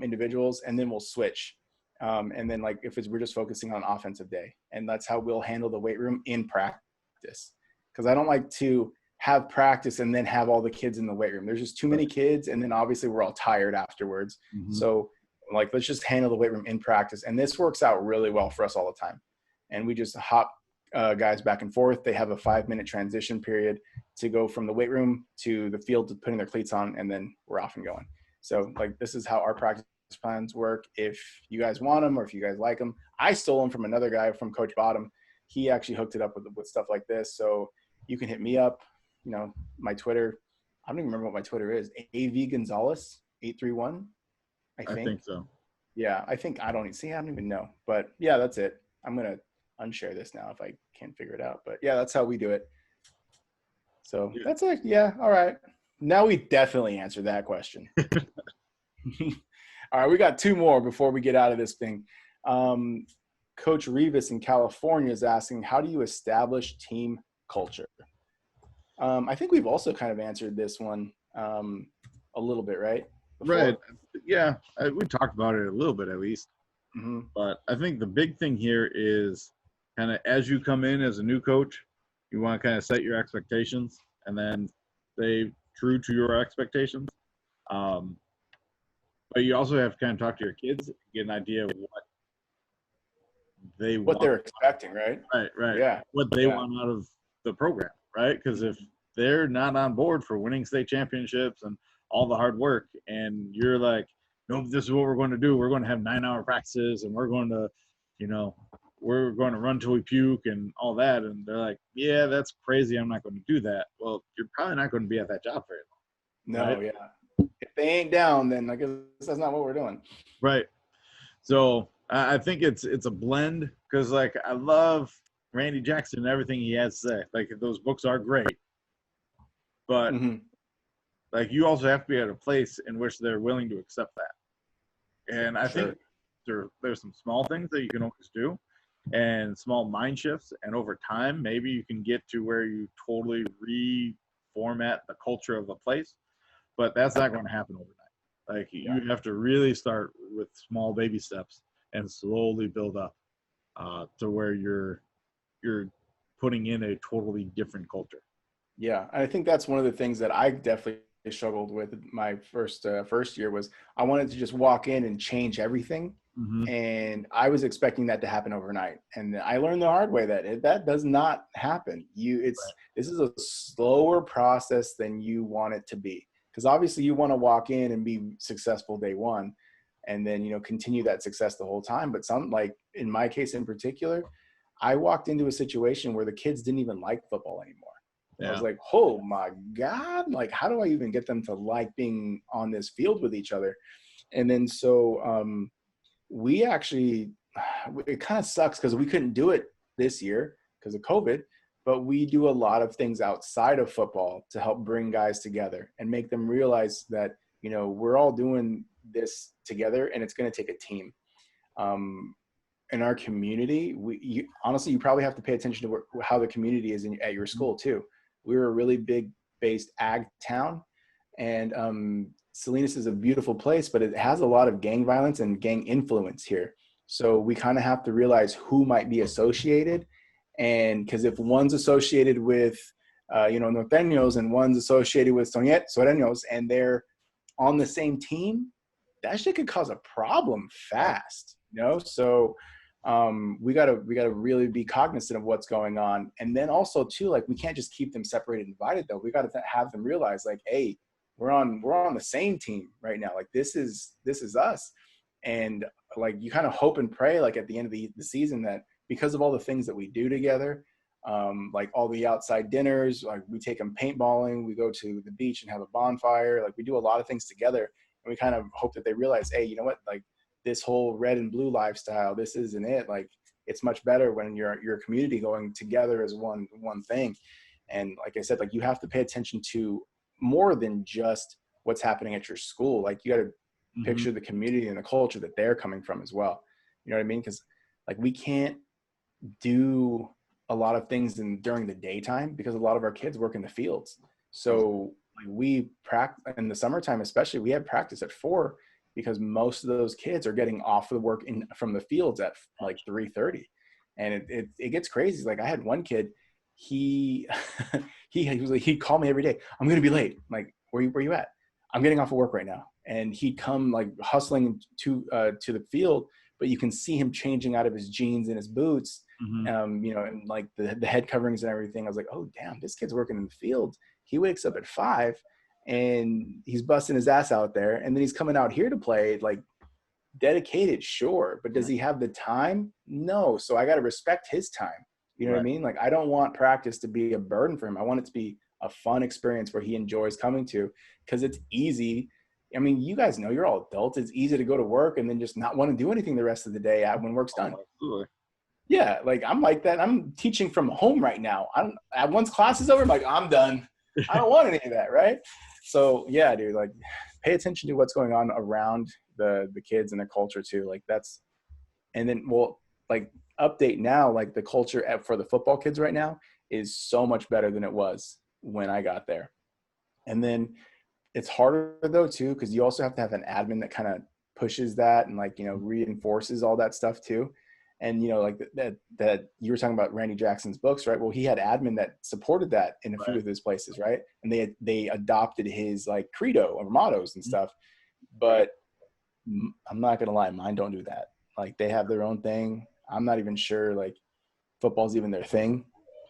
individuals, and then we'll switch. And then like we're just focusing on offensive day, and that's how we'll handle the weight room in practice. Because I don't like to have practice and then have all the kids in the weight room. There's just too many kids, and then obviously we're all tired afterwards. So like, let's just handle the weight room in practice. And this works out really well for us all the time. And we just hop guys back and forth. They have a 5-minute transition period to go from the weight room to the field to putting their cleats on, and then we're off and going. So like, this is how our practice plans work. If you guys want them, or if you guys like them, I stole them from another guy, from Coach Bottom. He actually hooked it up with stuff like this. So you can hit me up, my Twitter. I don't even remember what my Twitter is. AV Gonzalez 831. I think so. Yeah, I don't even know. But yeah, that's it. I'm going to unshare this now if I can't figure it out. But yeah, that's how we do it. So that's it. Yeah. All right. Now we definitely answered that question. All right. We got 2 more before we get out of this thing. Coach Rivas in California is asking, how do you establish team culture? I think we've also kind of answered this one a little bit, right? Before? Right. Yeah. We talked about it a little bit at least. But I think the big thing here is kind of, as you come in as a new coach, you want to kind of set your expectations and then stay true to your expectations. But you also have to kind of talk to your kids, get an idea of what they're expecting, right? Right. Yeah. What they want out of the program, right? Because if they're not on board for winning state championships and all the hard work, and you're like, nope, this is what we're going to do. We're going to have 9-hour practices, and we're going to, we're going to run till we puke and all that. And they're like, yeah, that's crazy. I'm not going to do that. Well, you're probably not going to be at that job very long. No, right? Yeah. If they ain't down, then I guess that's not what we're doing. Right. So I think it's a blend, because like, I love Randy Jackson and everything he has to say. Like, those books are great, but like, you also have to be at a place in which they're willing to accept that. And I think there's some small things that you can always do, and small mind shifts. And over time, maybe you can get to where you totally reformat the culture of a place, but that's not going to happen overnight. Like, you have to really start with small baby steps and slowly build up to where you're putting in a totally different culture. Yeah, I think that's one of the things that I definitely struggled with my first year was I wanted to just walk in and change everything. And I was expecting that to happen overnight. And I learned the hard way that that does not happen. This is a slower process than you want it to be. Because obviously you want to walk in and be successful day one, and then, continue that success the whole time. But like in my case in particular, I walked into a situation where the kids didn't even like football anymore. I was like, oh my God, like, how do I even get them to like being on this field with each other? And then so we actually, it kind of sucks because we couldn't do it this year because of COVID, but we do a lot of things outside of football to help bring guys together and make them realize that, we're all doing this together and it's going to take a team. in our community, honestly, you probably have to pay attention to how the community is at your school too. We're a really big based ag town, and Salinas is a beautiful place, but it has a lot of gang violence and gang influence here. So we kind of have to realize who might be associated. And because if one's associated with, Norteños and one's associated with Sureños and they're on the same team, that shit could cause a problem fast, So we gotta really be cognizant of what's going on. And then also too, like, we can't just keep them separated and divided though. We got to have them realize, like, hey, we're on the same team right now. Like, this is us. And like, you kind of hope and pray, like, at the end of the season, that because of all the things that we do together, like all the outside dinners, like we take them paintballing, we go to the beach and have a bonfire. Like, we do a lot of things together, and we kind of hope that they realize, hey, you know what, like, this whole red and blue lifestyle, this isn't it. Like, it's much better when you're a community going together as one thing. And like I said, like, you have to pay attention to more than just what's happening at your school. Like, you got to picture the community and the culture that they're coming from as well. You know what I mean? Because like, we can't do a lot of things during the daytime because a lot of our kids work in the fields. So like, we practice in the summertime, especially, we have practice at 4 because most of those kids are getting off of work from the fields at like 3:30. And it gets crazy. Like, I had one kid, he was like, he'd call me every day. I'm going to be late. I'm like, where you at? I'm getting off of work right now. And he'd come like hustling to the field, but you can see him changing out of his jeans and his boots, and like the head coverings and everything. I was like, oh damn, this kid's working in the field. He wakes up at 5 and he's busting his ass out there. And then he's coming out here to play, like, dedicated, sure. But does he have the time? No. So I got to respect his time. You know what I mean? Like, I don't want practice to be a burden for him. I want it to be a fun experience where he enjoys coming to, because it's easy. I mean, you guys know, you're all adults. It's easy to go to work and then just not want to do anything the rest of the day when work's done. Absolutely. Yeah, like, I'm like that. I'm teaching from home right now. Once class is over, I'm like, I'm done. I don't want any of that, right? So yeah, dude, like, pay attention to what's going on around the kids and the culture too. Like, and then, well, like, update now, like, the culture for the football kids right now is so much better than it was when I got there. And then it's harder though too, because you also have to have an admin that kind of pushes that and, like, reinforces all that stuff too. And like that you were talking about Randy Jackson's books, right? Well, he had admin that supported that in a few of his places, right? And they adopted his, like, credo or mottos and stuff. But I'm not gonna lie, mine don't do that. Like, they have their own thing. I'm not even sure, like, football's even their thing.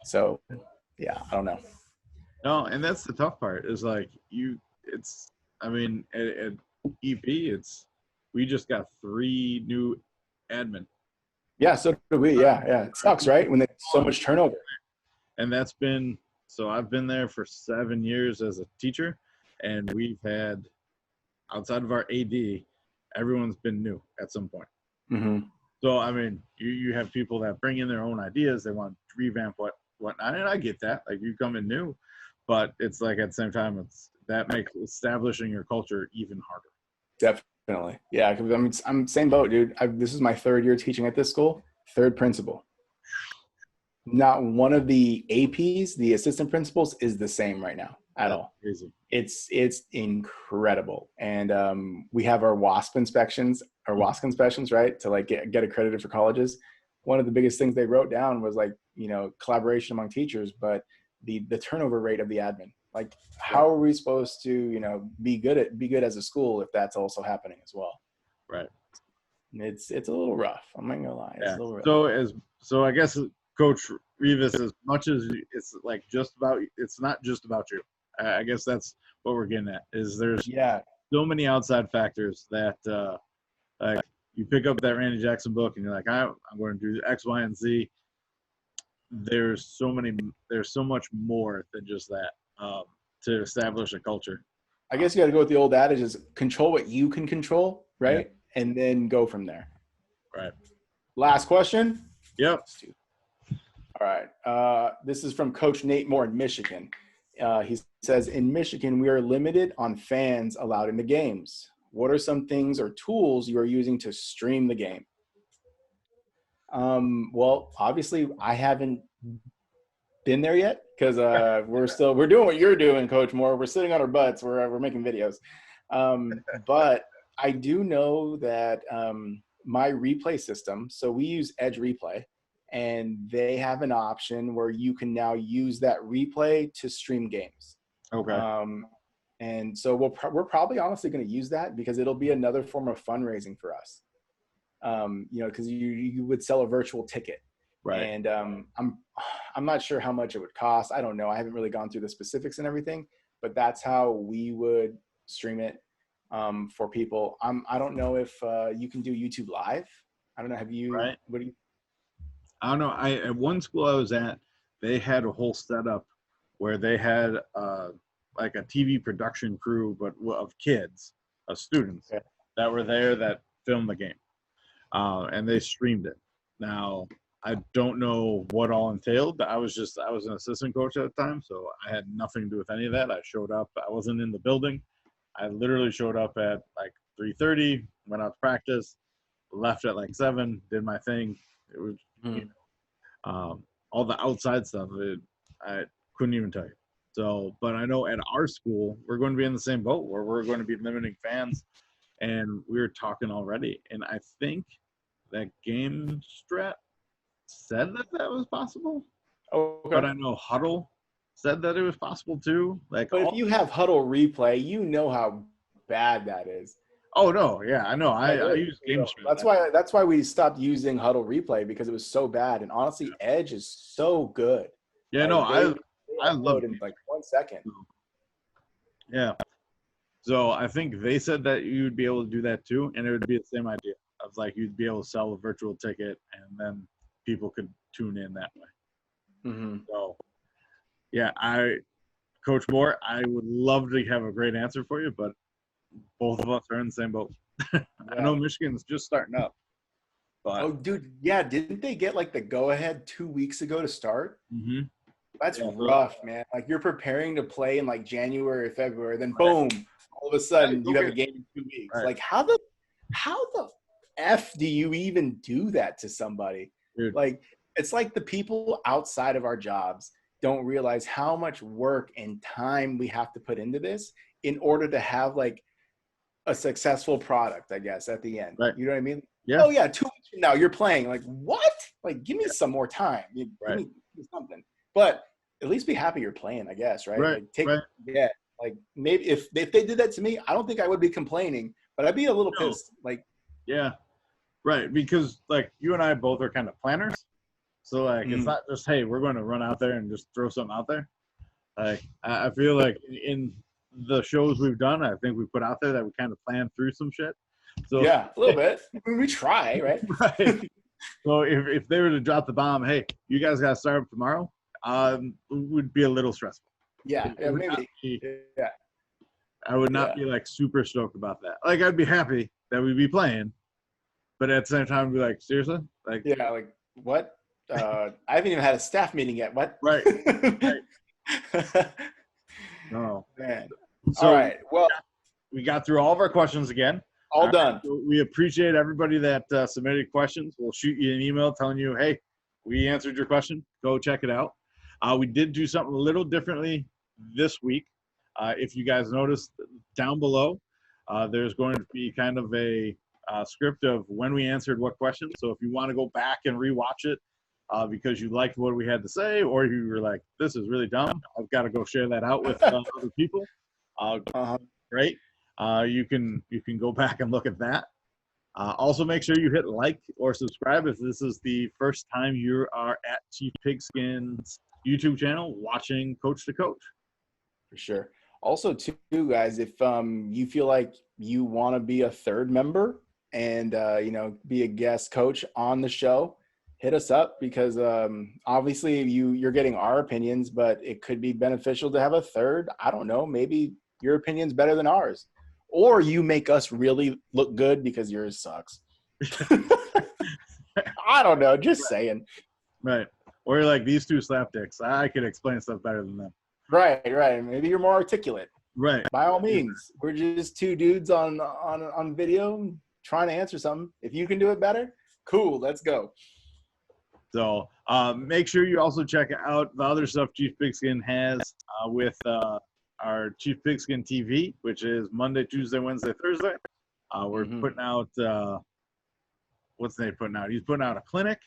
So yeah, I don't know. No, and that's the tough part is, like, at EP, we just got 3 new admin. Yeah, so do we. Yeah. It sucks, right? When there's so much turnover. And I've been there for 7 years as a teacher, and we've had, outside of our AD, everyone's been new at some point. Mm-hmm. So, I mean, you have people that bring in their own ideas. They want to revamp whatnot, and I get that. Like, you come in new, but it's like, at the same time, that makes establishing your culture even harder. Definitely. Yeah, because I'm same boat, dude. This is my 3rd year teaching at this school, 3rd principal. Not one of the APs, the assistant principals, is the same right now at all. Crazy. It's incredible. And we have our WASP inspections, right, to, like, get accredited for colleges. One of the biggest things they wrote down was, like, collaboration among teachers, but the turnover rate of the admin. Like, how are we supposed to, be good as a school if that's also happening as well? Right. It's a little rough. I'm not gonna lie. It's a little rough. So I guess, Coach Rivas, as much as it's like it's not just about you. I guess that's what we're getting at. Is there's so many outside factors that like, you pick up that Randy Jackson book and you're like, I'm going to do X, Y, and Z. There's so much more than just that. To establish a culture. I guess you got to go with the old adage: is control what you can control, right? Yeah. And then go from there. Right. Last question. Yep. All right. This is from Coach Nate Moore in Michigan. He says, in Michigan, we are limited on fans allowed in the games. What are some things or tools you are using to stream the game? Well, obviously I haven't been there yet because we're doing what you're doing, Coach Moore. We're sitting on our butts. We're making videos. But I do know that my replay system, so we use Edge Replay, and they have an option where you can now use that replay to stream games. Okay. And so we're probably honestly going to use that because it'll be another form of fundraising for us. Because you would sell a virtual ticket. Right. And I'm not sure how much it would cost. I don't know. I haven't really gone through the specifics and everything, but that's how we would stream it for people. I don't know if you can do YouTube Live. I don't know. Have you? Right. What do you? I don't know. At one school I was at, they had a whole setup where they had like a TV production crew, but of kids, of students that were there that filmed the game, and they streamed it. Now, I don't know what all entailed. I was an assistant coach at the time, so I had nothing to do with any of that. I showed up. I wasn't in the building. I literally showed up at like 3:30, went out to practice, left at like 7, did my thing. It was, all the outside stuff, I couldn't even tell you. So, but I know at our school, we're going to be in the same boat where we're going to be limiting fans, and we were talking already. And I think that Game Strat said that was possible. Okay. But I know Huddle said that it was possible too. Like, but if you have Huddle Replay, you know how bad that is. Oh no, yeah, I know. I use Game Strat. That's why we stopped using Huddle Replay because it was so bad. And honestly, Edge is so good. Yeah, I love it in like 1 second. Yeah. So I think they said that you'd be able to do that too, and it would be the same idea of like you'd be able to sell a virtual ticket, and then people could tune in that way. Mm-hmm. So, yeah, Coach Moore, I would love to have a great answer for you, but both of us are in the same boat. I know Michigan's just starting up. But, oh, dude, yeah, didn't they get like the go-ahead 2 weeks ago to start? Mm-hmm. That's rough, man. Like you're preparing to play in like January or February, then boom, all of a sudden you have a game in 2 weeks. Right. Like how the F do you even do that to somebody? Dude. Like it's like the people outside of our jobs don't realize how much work and time we have to put into this in order to have like a successful product, I guess, at the end. Right. You know what I mean? Yeah. Oh yeah, 2 weeks from now you're playing. Like what? Like give me some more time. Give me something. But at least be happy you're playing, I guess, right? Like yeah. Like maybe if they did that to me, I don't think I would be complaining, but I'd be a little pissed. Like yeah. Right. Because like you and I both are kind of planners. So like it's not just, hey, we're going to run out there and just throw something out there. Like I feel like in the shows we've done, I think we put out there that we kind of plan through some shit. So yeah, a little bit. We try, right? Right. So if they were to drop the bomb, hey, you guys got to start up tomorrow, it would be a little stressful. Yeah, maybe. Yeah. I would not be like super stoked about that. Like I'd be happy that we'd be playing, but at the same time, I'd be like, seriously? Like yeah, like what? I haven't even had a staff meeting yet. What? Right. No. Man. So all right. Well, we got through all of our questions again. All done. So we appreciate everybody that submitted questions. We'll shoot you an email telling you, hey, we answered your question. Go check it out. We did do something a little differently this week. If you guys noticed down below, there's going to be kind of a script of when we answered what questions. So if you want to go back and rewatch it because you liked what we had to say, or you were like, this is really dumb, I've got to go share that out with other people. Great. You can go back and look at that. Also, make sure you hit like or subscribe if this is the first time you are at Chief Pigskin's YouTube channel watching Coach to Coach. For sure. Also, too, guys, if you feel like you want to be a third member and be a guest coach on the show, hit us up because obviously you're getting our opinions, but it could be beneficial to have a third. I don't know. Maybe your opinion's better than ours. Or you make us really look good because yours sucks. I don't know. Just saying. Right. Or you're like, these two slapdicks, I could explain stuff better than them. Right. Maybe you're more articulate. Right. By all means. We're just two dudes on video trying to answer something. If you can do it better, cool. Let's go. So make sure you also check out the other stuff Chief Pigskin has with our Chief Pigskin TV, which is Monday, Tuesday, Wednesday, Thursday. We're putting out what's Nate putting out? He's putting out a clinic,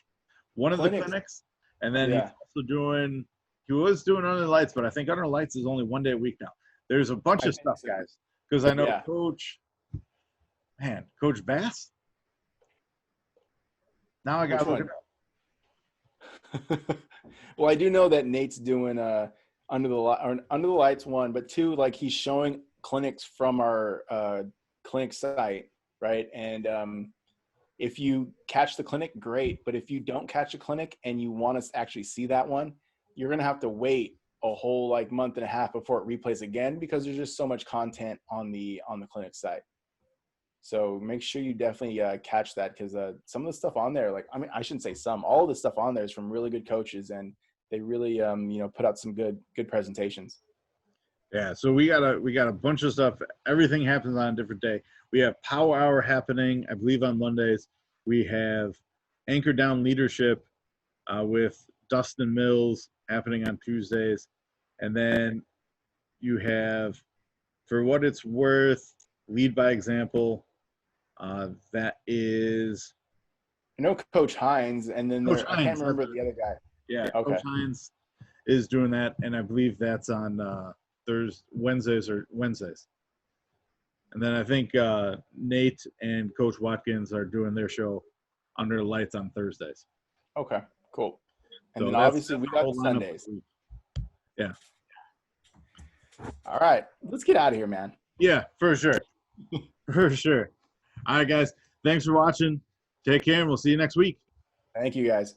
one of the clinics, and then he's also doing. He was doing Under the Lights, but I think Under the Lights is only 1 day a week now. There's a bunch of stuff, guys, because I know Coach Bass. Now I got to look it up. Well, I do know that Nate's doing Under the Lights one, but two, like he's showing clinics from our clinic site, right? And if you catch the clinic, great. But if you don't catch a clinic and you want us to actually see that one, you're gonna have to wait a whole like month and a half before it replays again because there's just so much content on the clinic site. So make sure you definitely catch that because some of the stuff on there, like I shouldn't say some, all of the stuff on there is from really good coaches and they really put out some good presentations. Yeah, so we got a bunch of stuff. Everything happens on a different day. We have Power Hour happening, I believe, on Mondays. We have Anchor Down Leadership with Dustin Mills happening on Tuesdays. And then you have, For What It's Worth, Lead by Example. That is... I know Coach Hines, and then I can't remember the other guy. Yeah, okay. Coach Hines is doing that, and I believe that's on Wednesdays. And then I think Nate and Coach Watkins are doing their show Under the Lights on Thursdays. Okay, cool. And So then obviously we got Sundays. Yeah. All right, let's get out of here, man. Yeah, for sure. For sure. All right, guys. Thanks for watching. Take care, and we'll see you next week. Thank you, guys.